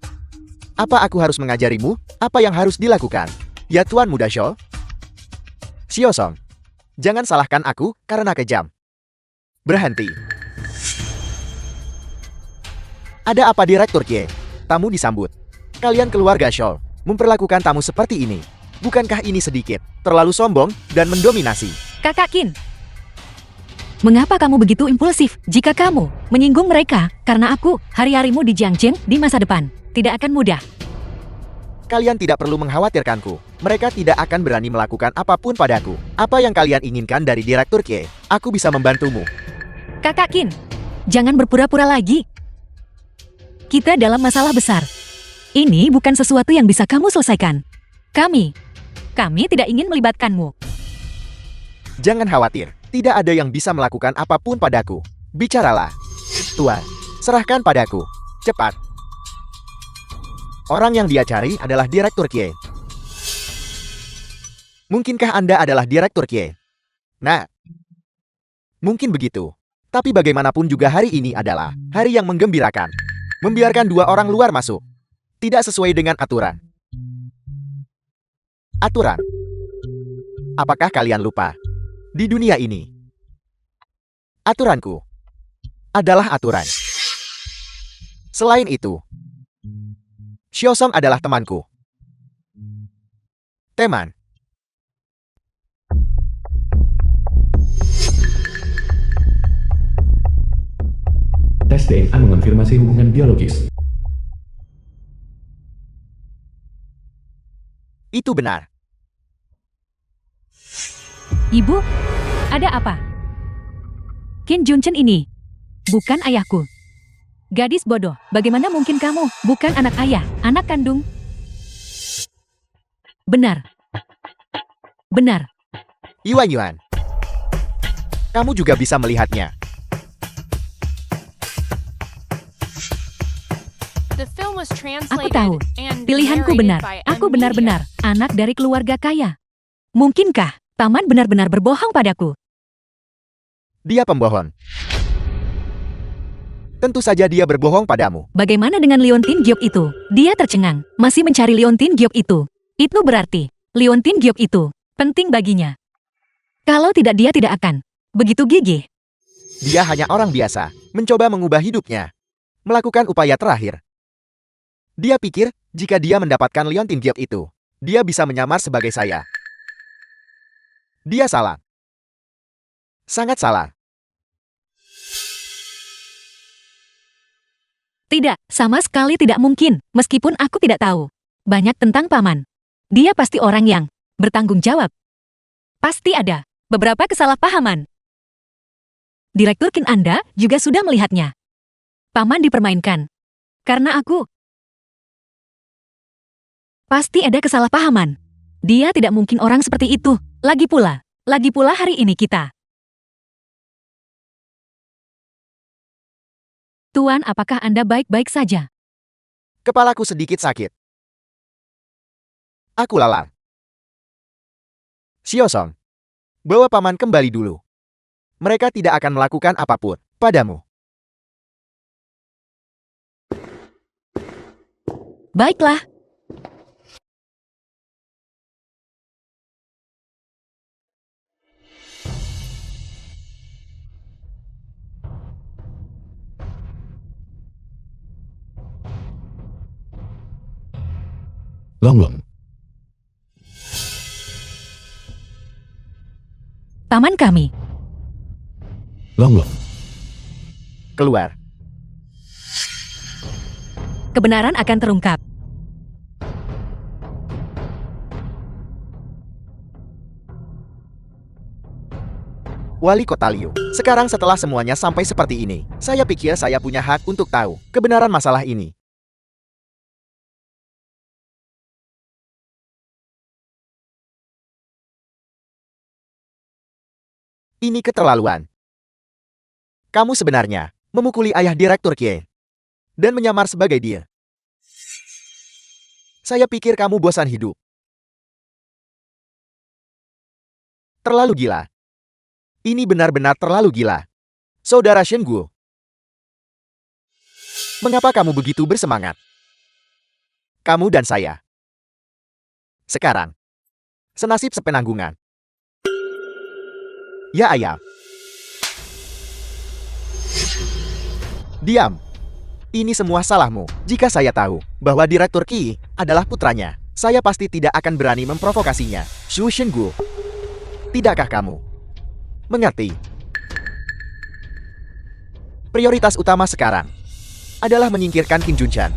Speaker 1: Apa aku harus mengajarimu? Apa yang harus dilakukan? Ya Tuan Muda Shou? Xiaosong, jangan salahkan aku karena kejam. Berhenti. Ada apa Direktur Kie? Tamu disambut. Kalian keluarga Shou memperlakukan tamu seperti ini. Bukankah ini sedikit terlalu sombong dan mendominasi?
Speaker 3: Kakak Qin. Mengapa kamu begitu impulsif jika kamu menyinggung mereka? Karena aku, hari-harimu di Jiangchen di masa depan tidak akan mudah.
Speaker 1: Kalian tidak perlu mengkhawatirkanku. Mereka tidak akan berani melakukan apapun padaku. Apa yang kalian inginkan dari Direktur Kie? Aku bisa membantumu.
Speaker 3: Kakak Qin, jangan berpura-pura lagi. Kita dalam masalah besar. Ini bukan sesuatu yang bisa kamu selesaikan. Kami tidak ingin melibatkanmu.
Speaker 1: Jangan khawatir. Tidak ada yang bisa melakukan apapun padaku. Bicaralah. Tuan, serahkan padaku. Cepat. Orang yang dia cari adalah Direktur Kie. Mungkinkah Anda adalah Direktur Kie? Nah, mungkin begitu. Tapi bagaimanapun juga hari ini adalah hari yang menggembirakan. Membiarkan dua orang luar masuk. Tidak sesuai dengan aturan. Aturan. Apakah kalian lupa? Di dunia ini, aturanku adalah aturan. Selain itu, Xiaosong adalah temanku. Teman.
Speaker 2: Tes DNA mengonfirmasi hubungan biologis.
Speaker 1: Itu benar.
Speaker 3: Ibu, ada apa? Qin Junchen ini bukan ayahku. Gadis bodoh, bagaimana mungkin kamu bukan anak ayah, anak kandung? Benar. Benar.
Speaker 1: Yuan Yuan. Kamu juga bisa melihatnya.
Speaker 4: The film was
Speaker 3: Aku
Speaker 4: translated
Speaker 3: tahu.
Speaker 4: and
Speaker 3: Pilihanku
Speaker 4: narrated
Speaker 3: benar.
Speaker 4: by
Speaker 3: Aku
Speaker 4: M.
Speaker 3: benar-benar anak dari keluarga kaya. Mungkinkah Paman benar-benar berbohong padaku?
Speaker 1: Dia pembohong. Tentu saja dia berbohong padamu.
Speaker 3: Bagaimana dengan Leontin Giok itu? Dia tercengang, masih mencari Leontin Giok itu. Itu berarti, Leontin Giok itu penting baginya. Kalau tidak dia tidak akan begitu gigih.
Speaker 1: Dia hanya orang biasa, mencoba mengubah hidupnya. Melakukan upaya terakhir. Dia pikir, jika dia mendapatkan Leontin Giok itu, dia bisa menyamar sebagai saya. Dia salah. Sangat salah.
Speaker 3: Tidak, sama sekali tidak mungkin, meskipun aku tidak tahu banyak tentang Paman. Dia pasti orang yang bertanggung jawab. Pasti ada beberapa kesalahpahaman. Direktur Kin Anda juga sudah melihatnya. Paman dipermainkan. Karena aku. Pasti ada kesalahpahaman. Dia tidak mungkin orang seperti itu. Lagi pula hari ini kita. Tuan, apakah Anda baik-baik saja?
Speaker 1: Kepalaku sedikit sakit. Aku lalang. Xiaosong, bawa paman kembali dulu. Mereka tidak akan melakukan apapun padamu.
Speaker 3: Baiklah.
Speaker 2: Longlong,
Speaker 3: Paman kami.
Speaker 2: Longlong,
Speaker 1: Keluar.
Speaker 3: Kebenaran akan terungkap.
Speaker 1: Wali Kota Liu. Sekarang setelah semuanya sampai seperti ini, saya pikir saya punya hak untuk tahu kebenaran masalah ini. Ini keterlaluan. Kamu sebenarnya memukuli ayah Direktur Kie dan menyamar sebagai dia. Saya pikir kamu bosan hidup. Terlalu gila. Ini benar-benar terlalu gila. Saudara Shen Guo. Mengapa kamu begitu bersemangat? Kamu dan saya. Sekarang. Senasib sepenanggungan. Ya ayah. Diam. Ini semua salahmu. Jika saya tahu bahwa Direktur Qi adalah putranya, saya pasti tidak akan berani memprovokasinya. Xu Shengu. Tidakkah kamu mengerti? Prioritas utama sekarang adalah menyingkirkan Qin Junshan.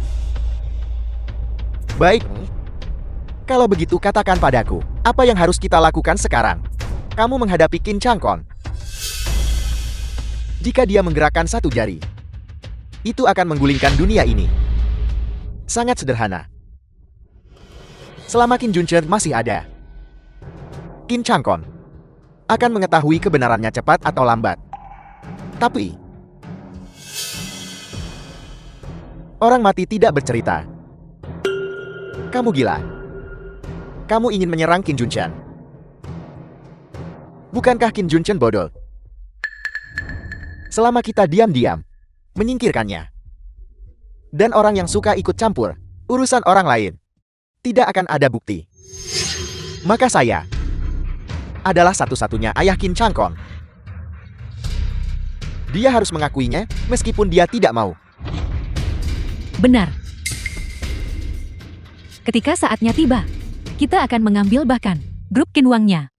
Speaker 1: Baik. Kalau begitu katakan padaku, apa yang harus kita lakukan sekarang? Kamu menghadapi Qin Changkon. Jika dia menggerakkan satu jari, itu akan menggulingkan dunia ini. Sangat sederhana. Selama Qin Junshan masih ada, Qin Changkon akan mengetahui kebenarannya cepat atau lambat. Tapi, orang mati tidak bercerita. Kamu gila. Kamu ingin menyerang Qin Junshan. Bukankah Qin Junshan bodoh? Selama kita diam-diam menyingkirkannya, dan orang yang suka ikut campur urusan orang lain, tidak akan ada bukti. Maka saya adalah satu-satunya ayah Qin Changkon. Dia harus mengakuinya meskipun dia tidak mau.
Speaker 3: Benar. Ketika saatnya tiba, kita akan mengambil bahkan grup Qinhuangnya.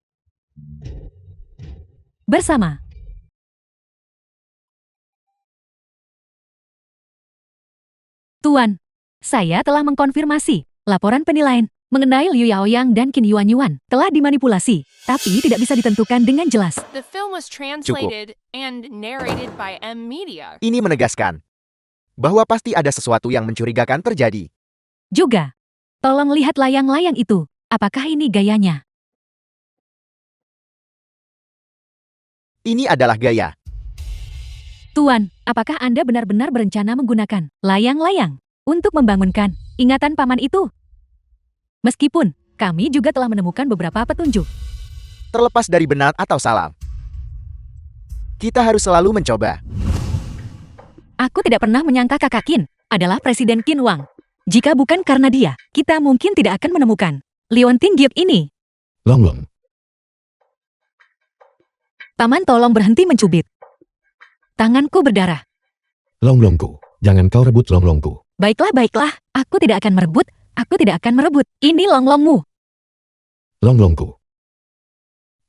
Speaker 3: Bersama. Tuan, saya telah mengkonfirmasi laporan penilaian mengenai Liu Yaoyang dan Qin Yuanyuan telah dimanipulasi, tapi tidak bisa ditentukan dengan jelas.
Speaker 4: The film was translated and narrated by M Media.
Speaker 1: Ini menegaskan bahwa pasti ada sesuatu yang mencurigakan terjadi.
Speaker 3: Juga, tolong lihat layang-layang itu. Apakah ini gayanya?
Speaker 1: Ini adalah gaya.
Speaker 3: Tuan, apakah Anda benar-benar berencana menggunakan layang-layang untuk membangunkan ingatan paman itu? Meskipun kami juga telah menemukan beberapa petunjuk.
Speaker 1: Terlepas dari benar atau salah, kita harus selalu mencoba.
Speaker 3: Aku tidak pernah menyangka kakak Qin adalah Presiden Qinhuang. Jika bukan karena dia, kita mungkin tidak akan menemukan Liontin Giok ini.
Speaker 2: Longlong,
Speaker 3: Paman tolong berhenti mencubit. Tanganku berdarah.
Speaker 2: Longlongku, jangan kau rebut longlongku.
Speaker 3: Baiklah, aku tidak akan merebut. Aku tidak akan merebut. Ini longlongmu.
Speaker 2: Longlongku.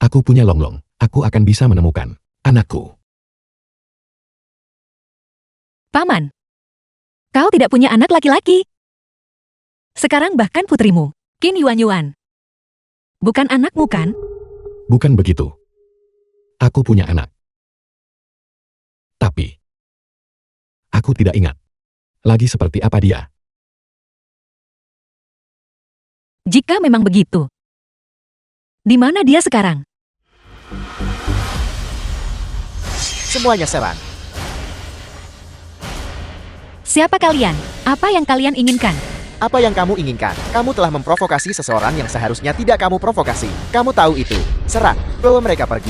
Speaker 2: Aku punya longlong. Aku akan bisa menemukan anakku.
Speaker 3: Paman. Kau tidak punya anak laki-laki. Sekarang bahkan putrimu, Qin Yuan. Bukan anakmu kan?
Speaker 2: Bukan begitu. Aku punya anak. Tapi, aku tidak ingat lagi seperti apa dia.
Speaker 3: Jika memang begitu, di mana dia sekarang?
Speaker 1: Semuanya serang.
Speaker 3: Siapa kalian? Apa yang kalian inginkan?
Speaker 1: Apa yang kamu inginkan? Kamu telah memprovokasi seseorang yang seharusnya tidak kamu provokasi. Kamu tahu itu. Serang. Bawa mereka pergi.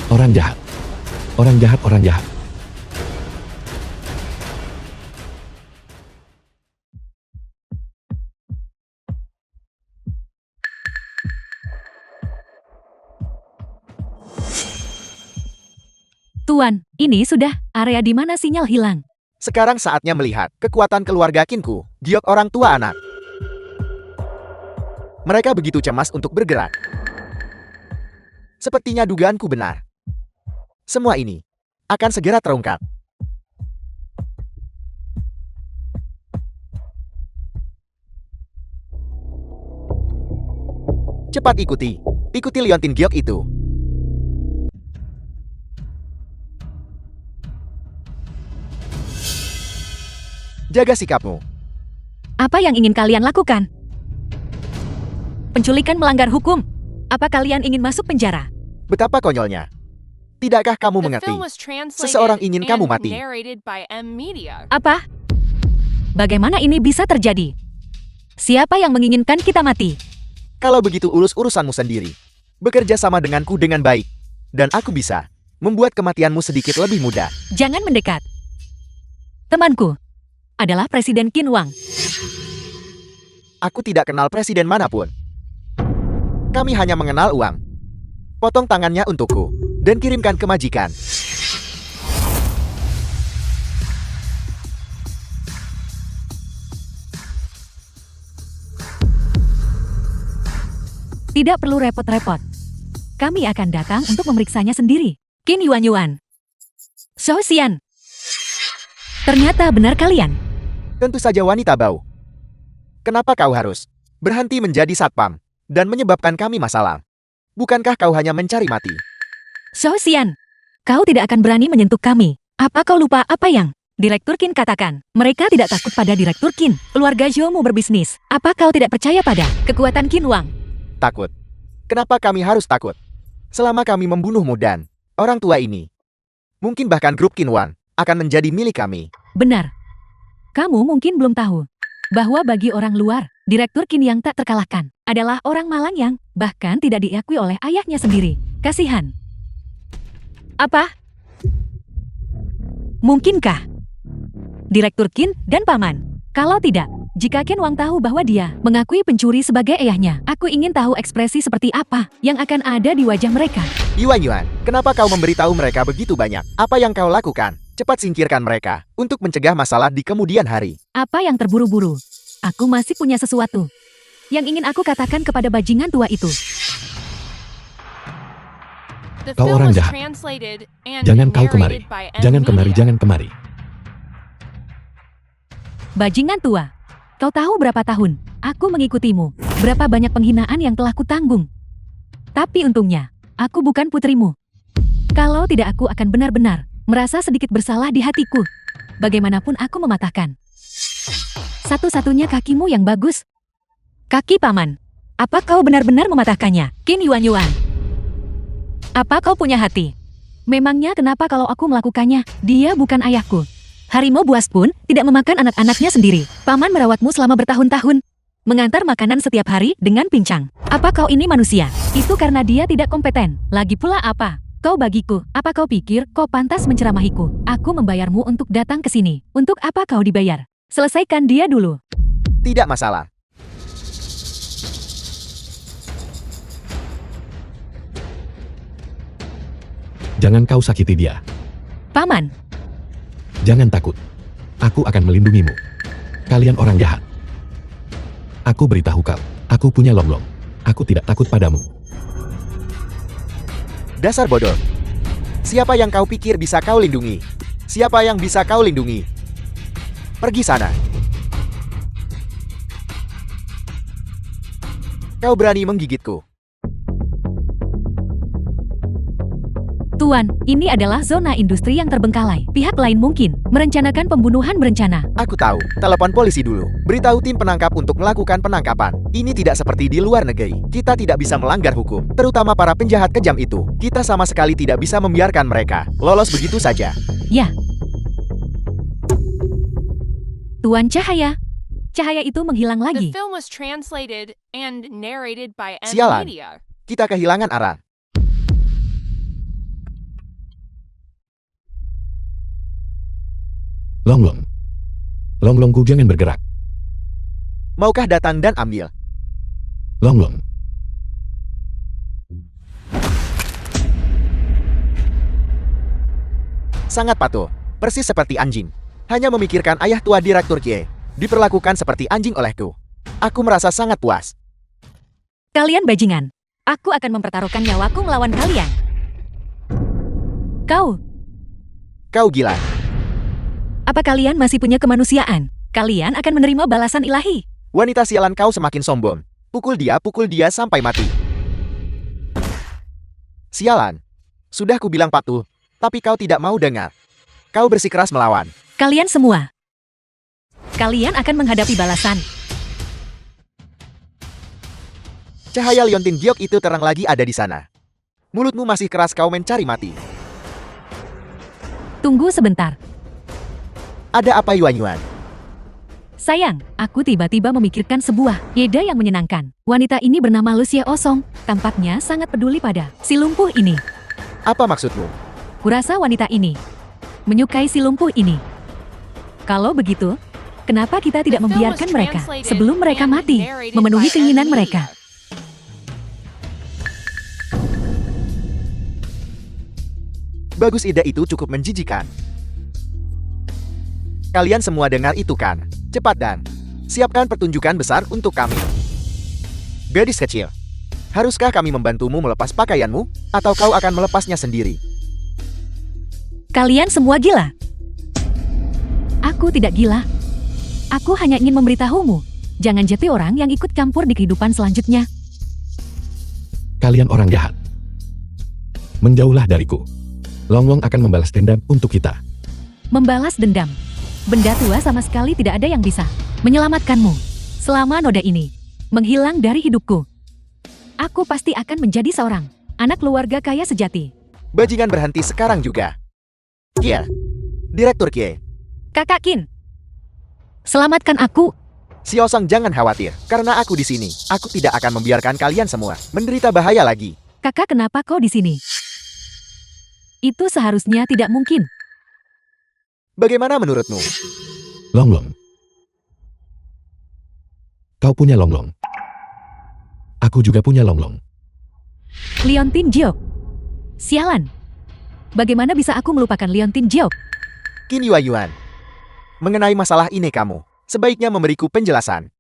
Speaker 2: Orang jahat. Orang jahat, orang jahat.
Speaker 3: Tuan, ini sudah area di mana sinyal hilang.
Speaker 1: Sekarang saatnya melihat kekuatan keluarga Qinku, giok orang tua anak. Mereka begitu cemas untuk bergerak. Sepertinya dugaanku benar. Semua ini akan segera terungkap. Cepat ikuti. Ikuti liontin giok itu. Jaga sikapmu.
Speaker 3: Apa yang ingin kalian lakukan? Penculikan melanggar hukum. Apa kalian ingin masuk penjara?
Speaker 1: Betapa konyolnya. Tidakkah kamu
Speaker 4: The
Speaker 1: mengerti?
Speaker 4: film was translated
Speaker 1: Seseorang ingin kamu
Speaker 4: and
Speaker 1: mati.
Speaker 4: narrated by M Media.
Speaker 3: Apa? Bagaimana ini bisa terjadi? Siapa yang menginginkan kita mati?
Speaker 1: Kalau begitu urus urusanmu sendiri. Bekerja sama denganku dengan baik. Dan aku bisa membuat kematianmu sedikit lebih mudah.
Speaker 3: Jangan mendekat. Temanku adalah Presiden Qin Wang.
Speaker 1: Aku tidak kenal presiden manapun. Kami hanya mengenal uang. Potong tangannya untukku dan kirimkan ke majikan.
Speaker 3: Tidak perlu repot-repot. Kami akan datang untuk memeriksanya sendiri. Qin Yuan. Shou Xian. Ternyata benar kalian.
Speaker 1: Tentu saja wanita bau. Kenapa kau harus berhenti menjadi satpam dan menyebabkan kami masalah? Bukankah kau hanya mencari mati?
Speaker 3: Shou Xian, kau tidak akan berani menyentuh kami. Apa kau lupa apa yang Direktur Qin katakan? Mereka tidak takut pada Direktur Qin. Keluarga Zhou mau berbisnis. Apa kau tidak percaya pada kekuatan Qin Wang?
Speaker 1: Takut. Kenapa kami harus takut? Selama kami membunuhmu dan orang tua ini, mungkin bahkan grup Qin Wang akan menjadi milik kami.
Speaker 3: Benar. Kamu mungkin belum tahu bahwa bagi orang luar, Direktur Qin yang tak terkalahkan adalah orang malang yang bahkan tidak diakui oleh ayahnya sendiri. Kasihan. Apa? Mungkinkah Direktur Qin dan Paman? Kalau tidak, jika Qin Wang tahu bahwa dia mengakui pencuri sebagai ayahnya, aku ingin tahu ekspresi seperti apa yang akan ada di wajah mereka.
Speaker 1: Yuan, kenapa kau memberitahu mereka begitu banyak? Apa yang kau lakukan? Cepat singkirkan mereka untuk mencegah masalah di kemudian hari.
Speaker 3: Apa yang terburu-buru? Aku masih punya sesuatu yang ingin aku katakan kepada bajingan tua itu.
Speaker 4: The
Speaker 2: Kau
Speaker 4: film
Speaker 2: orang
Speaker 4: was
Speaker 2: jahat.
Speaker 4: translated and
Speaker 2: Jangan kau kemari.
Speaker 4: narrated by M
Speaker 2: Jangan kemari,
Speaker 4: Media.
Speaker 2: jangan kemari.
Speaker 3: Bajingan tua, kau tahu berapa tahun aku mengikutimu? Berapa banyak penghinaan yang telah kutanggung? Tapi untungnya, aku bukan putrimu. Kalau tidak, aku akan benar-benar merasa sedikit bersalah di hatiku. Bagaimanapun aku mematahkan satu-satunya kakimu yang bagus. Kaki Paman. Apa kau benar-benar mematahkannya? Qin Yuan. Apa kau punya hati? Memangnya kenapa kalau aku melakukannya? Dia bukan ayahku. Harimau buas pun tidak memakan anak-anaknya sendiri. Paman merawatmu selama bertahun-tahun. Mengantar makanan setiap hari dengan pincang. Apa kau ini manusia? Itu karena dia tidak kompeten. Lagi pula apa? Kau bagiku. Apa kau pikir kau pantas menceramahiku? Aku membayarmu untuk datang ke sini. Untuk apa kau dibayar? Selesaikan dia dulu.
Speaker 1: Tidak masalah.
Speaker 2: Jangan kau sakiti dia.
Speaker 3: Paman,
Speaker 2: Jangan takut. Aku akan melindungimu. Kalian orang jahat. Aku beritahu kau, aku punya longlong. Aku tidak takut padamu.
Speaker 1: Dasar bodoh. Siapa yang kau pikir bisa kau lindungi? Siapa yang bisa kau lindungi? Pergi sana. Kau berani menggigitku.
Speaker 3: Tuan, ini adalah zona industri yang terbengkalai. Pihak lain mungkin merencanakan pembunuhan berencana.
Speaker 1: Aku tahu. Telepon polisi dulu. Beritahu tim penangkap untuk melakukan penangkapan. Ini tidak seperti di luar negeri. Kita tidak bisa melanggar hukum, terutama para penjahat kejam itu. Kita sama sekali tidak bisa membiarkan mereka lolos begitu saja.
Speaker 3: Ya. Tuan Cahaya. Cahaya itu menghilang
Speaker 4: The
Speaker 3: lagi.
Speaker 4: film was translated and narrated by M
Speaker 1: Sialan.
Speaker 4: Media.
Speaker 1: Kita kehilangan arah.
Speaker 2: Longlong. Longlongku jangan bergerak.
Speaker 1: Maukah datang dan ambil?
Speaker 2: Longlong.
Speaker 1: Sangat patuh. Persis seperti anjing. Hanya memikirkan ayah tua Direktur Kie. Diperlakukan seperti anjing olehku. Aku merasa sangat puas.
Speaker 3: Kalian bajingan. Aku akan mempertaruhkan nyawaku melawan kalian. Kau
Speaker 1: Kau gila.
Speaker 3: Apa kalian masih punya kemanusiaan? Kalian akan menerima balasan ilahi.
Speaker 1: Wanita sialan kau semakin sombong. Pukul dia sampai mati. Sialan. Sudah kubilang patuh, tapi kau tidak mau dengar. Kau bersikeras melawan.
Speaker 3: Kalian semua. Kalian akan menghadapi balasan.
Speaker 1: Cahaya liontin giok itu terang lagi ada di sana. Mulutmu masih keras kau mencari mati.
Speaker 3: Tunggu sebentar.
Speaker 1: Ada apa Yuan?
Speaker 3: Sayang, aku tiba-tiba memikirkan sebuah ide yang menyenangkan. Wanita ini bernama Lucia Osong. Tampaknya sangat peduli pada si lumpuh ini.
Speaker 1: Apa maksudmu?
Speaker 3: Kurasa wanita ini menyukai si lumpuh ini. Kalau begitu, kenapa kita tidak membiarkan mereka sebelum mereka mati, memenuhi keinginan mereka?
Speaker 1: Bagus, ide itu cukup menjijikan. Kalian semua dengar itu kan? Cepat dan siapkan pertunjukan besar untuk kami. Gadis kecil, haruskah kami membantumu melepas pakaianmu, atau kau akan melepasnya sendiri?
Speaker 3: Kalian semua gila. Aku tidak gila. Aku hanya ingin memberitahumu, jangan jadi orang yang ikut campur di kehidupan selanjutnya.
Speaker 2: Kalian orang jahat. Menjauhlah dariku. Longlong akan membalas dendam untuk kita.
Speaker 3: Membalas dendam. Benda tua sama sekali tidak ada yang bisa menyelamatkanmu. Selama noda ini menghilang dari hidupku, aku pasti akan menjadi seorang anak keluarga kaya sejati.
Speaker 1: Bajingan, berhenti sekarang juga. Kie, Direktur Kie.
Speaker 3: Kakak Qin, selamatkan aku.
Speaker 1: Siosong, jangan khawatir, karena aku di sini. Aku tidak akan membiarkan kalian semua menderita bahaya lagi.
Speaker 3: Kakak, kenapa kau di sini? Itu seharusnya tidak mungkin.
Speaker 1: Bagaimana menurutmu?
Speaker 2: Longlong. Kau punya longlong. Aku juga punya longlong.
Speaker 3: Liontin Jiok. Sialan. Bagaimana bisa aku melupakan Liontin Jiok?
Speaker 1: Qin Yuan. Mengenai masalah ini kamu sebaiknya memberiku penjelasan.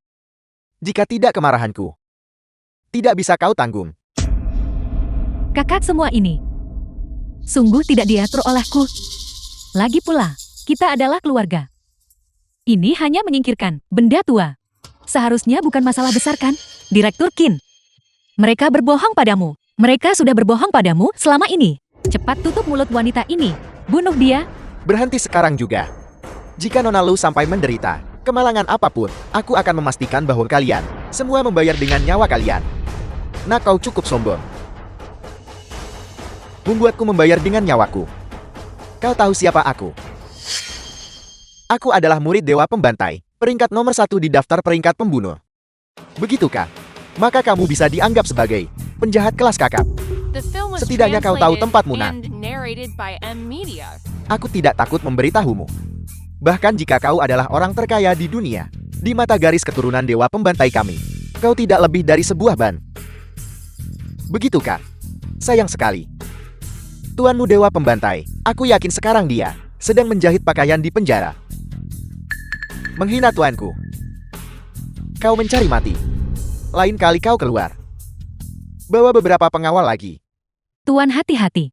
Speaker 1: Jika tidak, kemarahanku tidak bisa kau tanggung.
Speaker 3: Kakak semua ini sungguh tidak diatur olehku. Lagi pula, kita adalah keluarga. Ini hanya menyingkirkan benda tua. Seharusnya bukan masalah besar kan, Direktur Qin? Mereka berbohong padamu. Mereka sudah berbohong padamu selama ini. Cepat tutup mulut wanita ini. Bunuh dia.
Speaker 1: Berhenti sekarang juga. Jika Nona Lu sampai menderita kemalangan apapun, aku akan memastikan bahwa kalian semua membayar dengan nyawa kalian. Nah, kau cukup sombong. Membuatku membayar dengan nyawaku. Kau tahu siapa aku? Aku adalah murid Dewa Pembantai, peringkat nomor 1 di daftar peringkat pembunuh. Begitukah? Maka kamu bisa dianggap sebagai penjahat kelas kakap.
Speaker 4: The film was
Speaker 1: Setidaknya kau tahu
Speaker 4: translated
Speaker 1: tempatmu, Nak.
Speaker 4: and narrated by M Media.
Speaker 1: Aku tidak takut memberitahumu. Bahkan jika kau adalah orang terkaya di dunia, di mata garis keturunan Dewa Pembantai kami, kau tidak lebih dari sebuah ban. Begitukah? Sayang sekali. Tuanmu Dewa Pembantai, aku yakin sekarang dia sedang menjahit pakaian di penjara. Menghina tuanku. Kau mencari mati. Lain kali kau keluar. Bawa beberapa pengawal lagi.
Speaker 3: Tuan, hati-hati.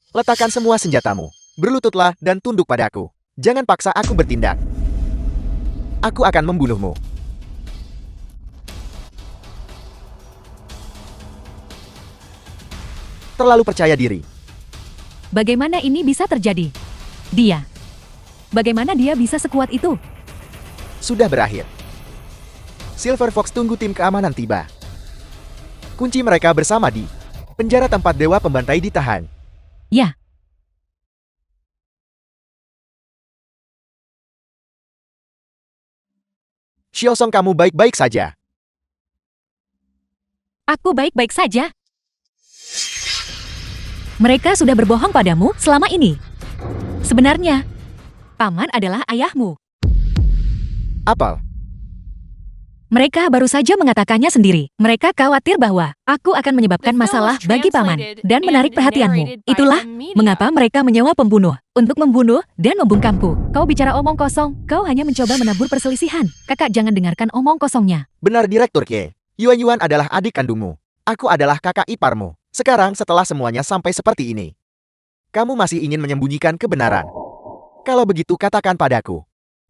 Speaker 1: Letakkan semua senjatamu. Berlututlah dan tunduk padaku. Jangan paksa aku bertindak. Aku akan membunuhmu. Terlalu percaya diri.
Speaker 3: Bagaimana ini bisa terjadi? Dia. Bagaimana dia bisa sekuat itu?
Speaker 1: Sudah berakhir. Silver Fox tunggu tim keamanan tiba. Kunci mereka bersama di penjara tempat dewa pembantai ditahan.
Speaker 3: Ya.
Speaker 1: Xiaosong, kamu baik-baik saja.
Speaker 3: Aku baik-baik saja. Mereka sudah berbohong padamu selama ini. Sebenarnya, Paman adalah ayahmu.
Speaker 1: Apel,
Speaker 3: Mereka baru saja mengatakannya sendiri. Mereka khawatir bahwa aku akan menyebabkan masalah bagi Paman dan menarik perhatianmu. Itulah mengapa mereka menyewa pembunuh untuk membunuh dan membungkamku. Kau bicara omong kosong, kau hanya mencoba menabur perselisihan. Kakak, jangan dengarkan omong kosongnya.
Speaker 1: benar Direktur Ke. Yuan adalah adik kandungmu. Aku adalah kakak iparmu. Sekarang setelah semuanya sampai seperti ini, kamu masih ingin menyembunyikan kebenaran. Kalau begitu katakan padaku.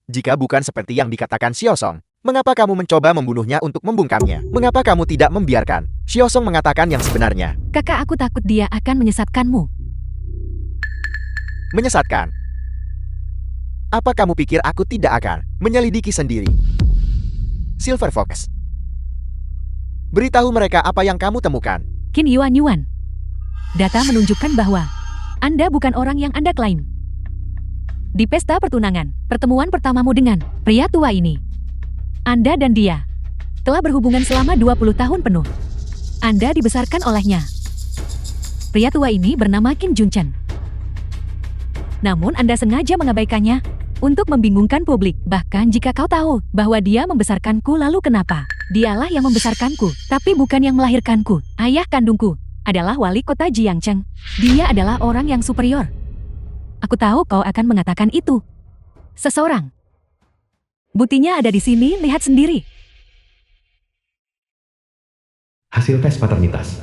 Speaker 1: Jika bukan seperti yang dikatakan Xiaosong, mengapa kamu mencoba membunuhnya untuk membungkamnya? Mengapa kamu tidak membiarkan Xiaosong mengatakan yang sebenarnya?
Speaker 3: Kakak, aku takut dia akan menyesatkanmu.
Speaker 1: Menyesatkan? Apa kamu pikir aku tidak akan menyelidiki sendiri? Silver Fox, beritahu mereka apa yang kamu temukan.
Speaker 3: Qin Yuan. Data menunjukkan bahwa Anda bukan orang yang Anda klaim. Di pesta pertunangan, pertemuan pertamamu dengan pria tua ini, Anda dan dia telah berhubungan selama 20 tahun penuh. Anda dibesarkan olehnya. Pria tua ini bernama Qin Junchen. Namun Anda sengaja mengabaikannya untuk membingungkan publik. Bahkan jika kau tahu bahwa dia membesarkanku, lalu kenapa? Dialah yang membesarkanku, tapi bukan yang melahirkanku. Ayah kandungku adalah wali kota Jiangcheng. Dia adalah orang yang superior. Aku tahu kau akan mengatakan itu. Seseorang. Buktinya ada di sini, lihat sendiri.
Speaker 2: Hasil tes paternitas.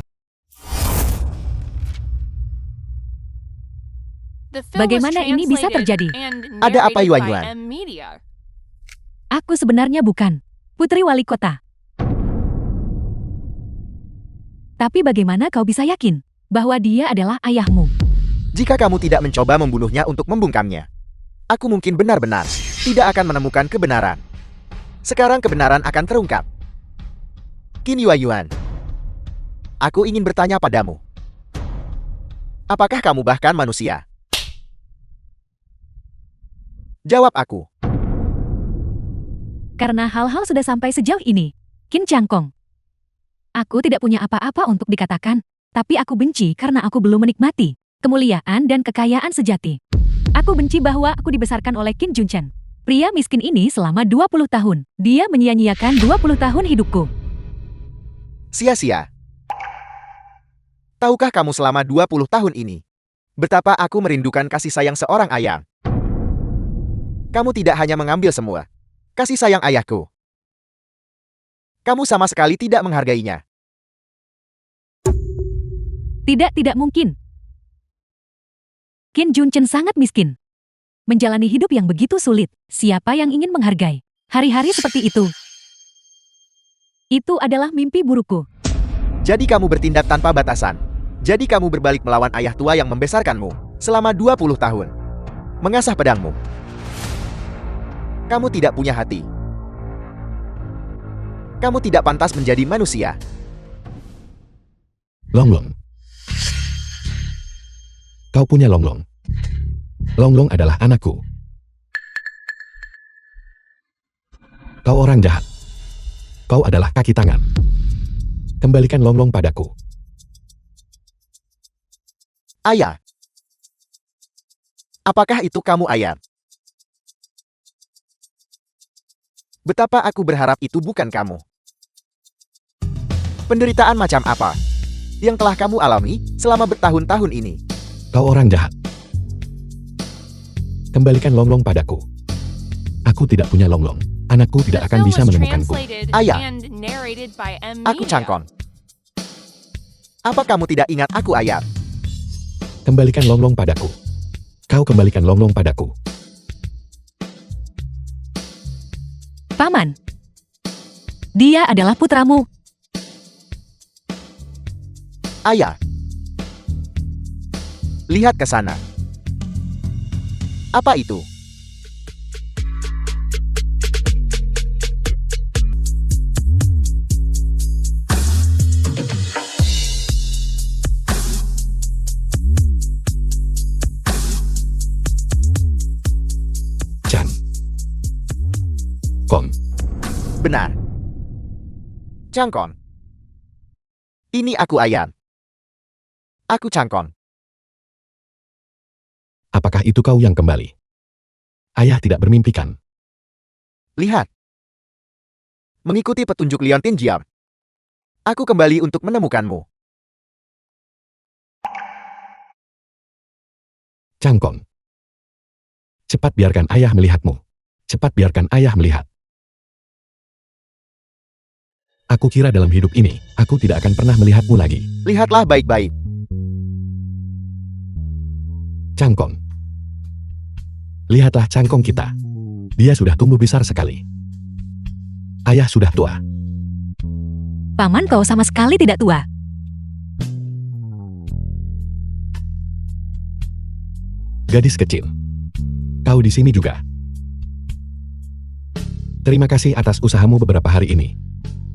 Speaker 4: The film was
Speaker 3: Bagaimana ini bisa
Speaker 4: translated
Speaker 3: terjadi?
Speaker 4: and
Speaker 1: Ada apa,
Speaker 4: narrated
Speaker 1: Yuan
Speaker 4: by
Speaker 1: Yuan?
Speaker 4: M Media.
Speaker 3: Aku sebenarnya bukan putri wali kota. Tapi bagaimana kau bisa yakin bahwa dia adalah ayahmu?
Speaker 1: Jika kamu tidak mencoba membunuhnya untuk membungkamnya, aku mungkin benar-benar tidak akan menemukan kebenaran. Sekarang kebenaran akan terungkap. Qin Yuan, aku ingin bertanya padamu. Apakah kamu bahkan manusia? Jawab aku.
Speaker 3: Karena hal-hal sudah sampai sejauh ini, Qin Changkong. Aku tidak punya apa-apa untuk dikatakan, tapi aku benci karena aku belum menikmati kemuliaan dan kekayaan sejati. Aku benci bahwa aku dibesarkan oleh Qin Junchen. Pria miskin ini selama 20 tahun. Dia menyia-nyiakan 20 tahun hidupku.
Speaker 1: Sia-sia. Tahukah kamu selama 20 tahun ini, betapa aku merindukan kasih sayang seorang ayah? Kamu tidak hanya mengambil semua kasih sayang ayahku. Kamu sama sekali tidak menghargainya.
Speaker 3: Tidak mungkin. Qin Junchen sangat miskin. Menjalani hidup yang begitu sulit, siapa yang ingin menghargai hari-hari seperti itu? Itu adalah mimpi burukku.
Speaker 1: Jadi kamu bertindak tanpa batasan. Jadi kamu berbalik melawan ayah tua yang membesarkanmu selama 20 tahun. Mengasah pedangmu. Kamu tidak punya hati. Kamu tidak pantas menjadi manusia.
Speaker 2: Longlong. Kau punya Longlong. Longlong adalah anakku. Kau orang jahat. Kau adalah kaki tangan. Kembalikan Longlong padaku.
Speaker 1: Ayah. Apakah itu kamu, ayah? Betapa aku berharap itu bukan kamu. Penderitaan macam apa yang telah kamu alami selama bertahun-tahun ini?
Speaker 2: Kau orang jahat. Kembalikan Longlong padaku. Aku tidak punya Longlong. Anakku
Speaker 4: The
Speaker 2: tidak akan
Speaker 4: film
Speaker 2: bisa
Speaker 4: was
Speaker 2: menemukanku.
Speaker 4: translated
Speaker 1: Ayah.
Speaker 4: and narrated by M
Speaker 1: Aku
Speaker 4: Media.
Speaker 1: Changkong. Apa kamu tidak ingat aku, ayah?
Speaker 2: Kembalikan Longlong padaku. Kau kembalikan Longlong padaku.
Speaker 3: Paman. Dia adalah putramu.
Speaker 1: Ayah. Lihat ke sana. Apa itu?
Speaker 2: Chan. Kong.
Speaker 1: Benar. Cangkon. Ini aku Ayan. Aku Cangkon.
Speaker 2: Apakah itu kau yang kembali? Ayah tidak bermimpi kan?
Speaker 1: Lihat. Mengikuti petunjuk Liontin Jiam. Aku kembali untuk menemukanmu.
Speaker 2: Cangkon. Cepat biarkan ayah melihatmu. Cepat biarkan ayah melihat. Aku kira dalam hidup ini, aku tidak akan pernah melihatmu lagi.
Speaker 1: Lihatlah baik-baik.
Speaker 2: Cangkong. Lihatlah cangkong kita. Dia sudah tumbuh besar sekali. Ayah sudah tua.
Speaker 3: Paman, kau sama sekali tidak tua.
Speaker 2: Gadis kecil. Kau di sini juga. Terima kasih atas usahamu beberapa hari ini.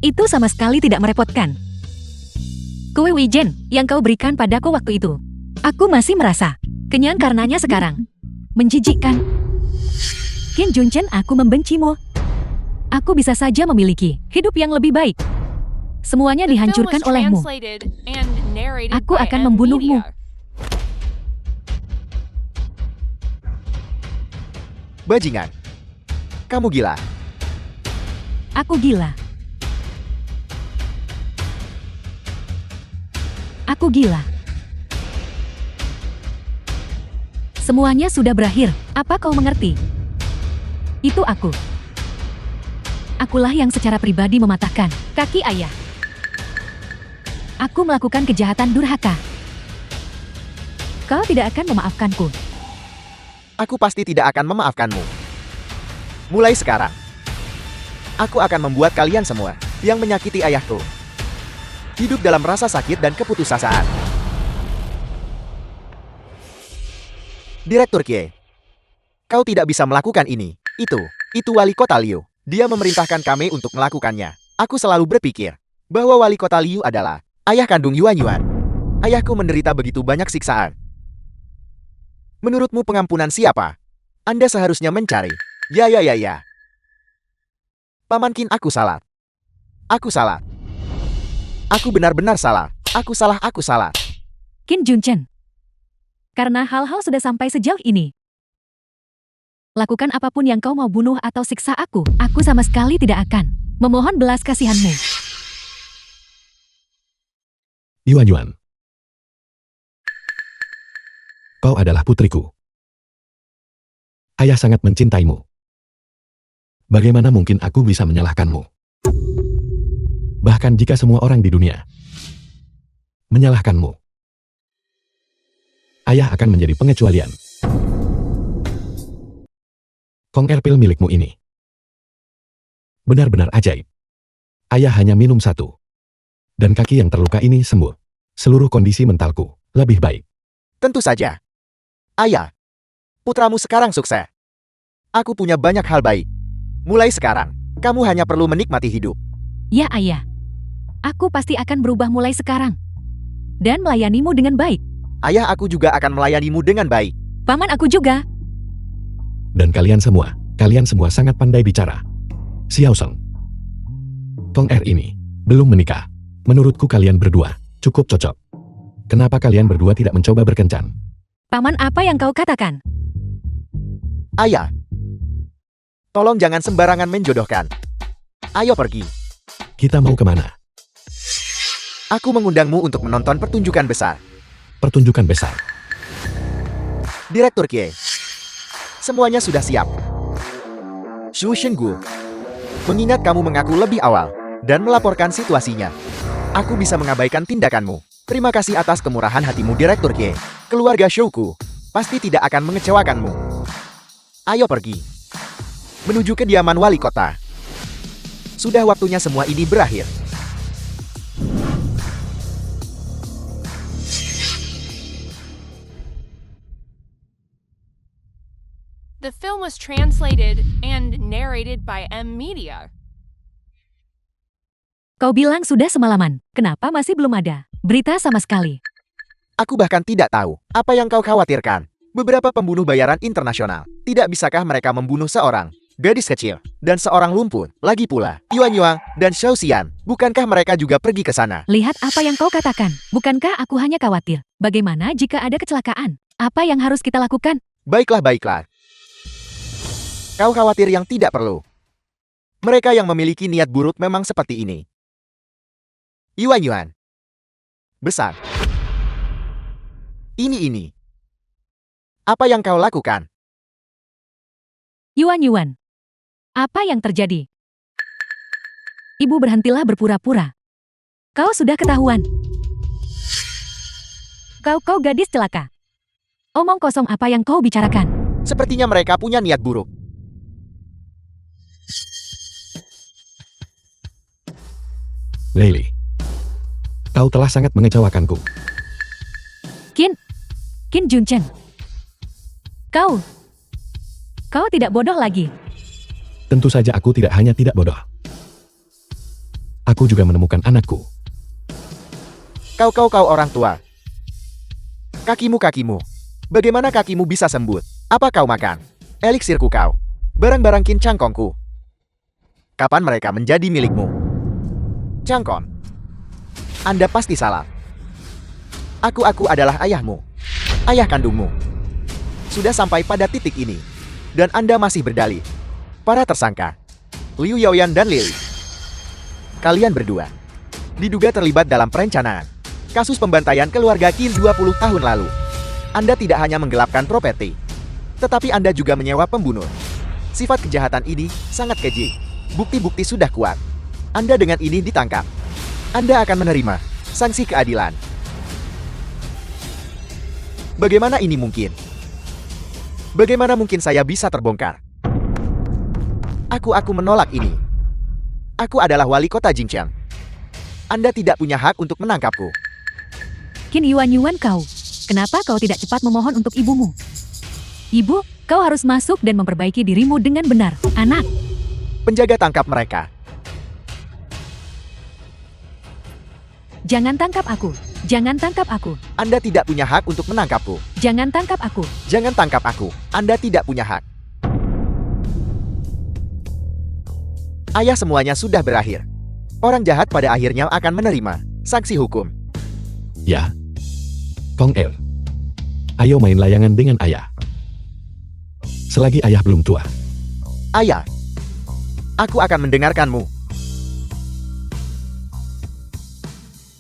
Speaker 3: Itu sama sekali tidak merepotkan. Kue wijen yang kau berikan padaku waktu itu. Aku masih merasa kenyang karenanya sekarang. Menjijikkan. Qin Junchen, aku membencimu. Aku bisa saja memiliki hidup yang lebih baik. Semuanya
Speaker 4: The film
Speaker 3: dihancurkan
Speaker 4: was
Speaker 3: olehmu.
Speaker 4: translated and narrated
Speaker 3: Aku
Speaker 4: by
Speaker 3: akan
Speaker 4: N
Speaker 3: membunuhmu.
Speaker 4: Media.
Speaker 1: Bajingan. Kamu gila.
Speaker 3: Aku gila. Aku gila. Semuanya sudah berakhir. Apa kau mengerti? Itu aku. Akulah yang secara pribadi mematahkan kaki ayah. Aku melakukan kejahatan durhaka. Kau tidak akan memaafkanku.
Speaker 1: Aku pasti tidak akan memaafkanmu. Mulai sekarang, aku akan membuat kalian semua yang menyakiti ayahku hidup dalam rasa sakit dan keputusasaan. Direktur Kie, kau tidak bisa melakukan ini. Itu wali kota Liu. Dia memerintahkan kami untuk melakukannya. Aku selalu berpikir bahwa wali kota Liu adalah ayah kandung Yuan Yuan. Ayahku menderita begitu banyak siksaan. Menurutmu pengampunan siapa? Anda seharusnya mencari. Ya. Paman Qin, aku salah. Aku salah. Aku benar-benar salah. Aku salah.
Speaker 3: Qin Junchen. Karena hal-hal sudah sampai sejauh ini. Lakukan apapun yang kau mau, bunuh atau siksa aku sama sekali tidak akan memohon belas kasihanmu.
Speaker 2: Yuan Yuan. Kau adalah putriku. Ayah sangat mencintaimu. Bagaimana mungkin aku bisa menyalahkanmu? Bahkan jika semua orang di dunia menyalahkanmu, ayah akan menjadi pengecualian. Kong Erpil milikmu ini benar-benar ajaib. Ayah hanya minum satu, dan kaki yang terluka ini sembuh. Seluruh kondisi mentalku lebih baik.
Speaker 1: Tentu saja. Ayah, putramu sekarang sukses. Aku punya banyak hal baik. Mulai sekarang, kamu hanya perlu menikmati hidup.
Speaker 3: Ya ayah, aku pasti akan berubah mulai sekarang dan melayanimu dengan baik.
Speaker 1: Ayah, aku juga akan melayanimu dengan baik.
Speaker 3: Paman, aku juga.
Speaker 2: Dan kalian semua sangat pandai bicara. Xiao Song, Kong Er ini belum menikah. Menurutku kalian berdua cukup cocok. Kenapa kalian berdua tidak mencoba berkencan?
Speaker 3: Paman, apa yang kau katakan?
Speaker 1: Ayah, tolong jangan sembarangan menjodohkan. Ayo pergi.
Speaker 2: Kita mau kemana?
Speaker 1: Aku mengundangmu untuk menonton pertunjukan besar.
Speaker 2: Pertunjukan besar.
Speaker 1: Direktur Kie, semuanya sudah siap. Xu Shenggu, mengingat kamu mengaku lebih awal dan melaporkan situasinya, aku bisa mengabaikan tindakanmu. Terima kasih atas kemurahan hatimu, Direktur Kie. Keluarga Shouku pasti tidak akan mengecewakanmu. Ayo pergi. Menuju kediaman wali kota. Sudah waktunya semua ini berakhir.
Speaker 4: The film was translated and narrated by M Media.
Speaker 3: Kau bilang sudah semalaman, kenapa masih belum ada berita sama sekali?
Speaker 1: Aku bahkan tidak tahu apa yang kau khawatirkan. Beberapa pembunuh bayaran internasional. Tidak bisakah mereka membunuh seorang gadis kecil dan seorang lumpur? Lagi pula, Yuan Yuan dan Xiao Xian. Bukankah mereka juga pergi ke sana?
Speaker 3: Lihat apa yang kau katakan. Bukankah aku hanya khawatir? Bagaimana jika ada kecelakaan? Apa yang harus kita lakukan?
Speaker 1: Baiklah, baiklah. Kau khawatir yang tidak perlu. Mereka yang memiliki niat buruk memang seperti ini. Yuan Yuan. Besar. Ini. Apa yang kau lakukan?
Speaker 3: Yuan Yuan. Apa yang terjadi? Ibu berhentilah berpura-pura. Kau sudah ketahuan. Kau gadis celaka. Omong kosong apa yang kau bicarakan?
Speaker 1: Sepertinya mereka punya niat buruk.
Speaker 2: Leili. Kau telah sangat mengecewakanku.
Speaker 3: Qin Junchen. Kau tidak bodoh lagi.
Speaker 2: Tentu saja aku tidak hanya tidak bodoh. Aku juga menemukan anakku.
Speaker 1: Kau orang tua. Kakimu. Bagaimana kakimu bisa sembuh? Apa kau makan? Eliksirku kau. Barang-barang Qin Cangkongku. Kapan mereka menjadi milikmu? Cangkon. Anda pasti salah. Aku adalah ayahmu. Ayah kandungmu. Sudah sampai pada titik ini. Dan Anda masih berdalih. Para tersangka. Liu Yaoyan dan Lily. Kalian berdua diduga terlibat dalam perencanaan kasus pembantaian keluarga Qin 20 tahun lalu. Anda tidak hanya menggelapkan properti, tetapi Anda juga menyewa pembunuh. Sifat kejahatan ini sangat keji. Bukti-bukti sudah kuat. Anda dengan ini ditangkap. Anda akan menerima sanksi keadilan. Bagaimana ini mungkin? Bagaimana mungkin saya bisa terbongkar? Aku menolak ini. Aku adalah wali kota Jingqiang. Anda tidak punya hak untuk menangkapku.
Speaker 3: Qin Yuan kau. Kenapa kau tidak cepat memohon untuk ibumu? Ibu, kau harus masuk dan memperbaiki dirimu dengan benar, anak.
Speaker 1: Penjaga tangkap mereka.
Speaker 3: Jangan tangkap aku. Jangan tangkap aku.
Speaker 1: Anda tidak punya hak untuk menangkapku.
Speaker 3: Jangan tangkap aku.
Speaker 1: Jangan tangkap aku. Anda tidak punya hak. Ayah, semuanya sudah berakhir. Orang jahat pada akhirnya akan menerima sanksi hukum.
Speaker 2: Ya. Kong El. Ayo main layangan dengan ayah. Selagi ayah belum tua.
Speaker 1: Ayah, aku akan mendengarkanmu.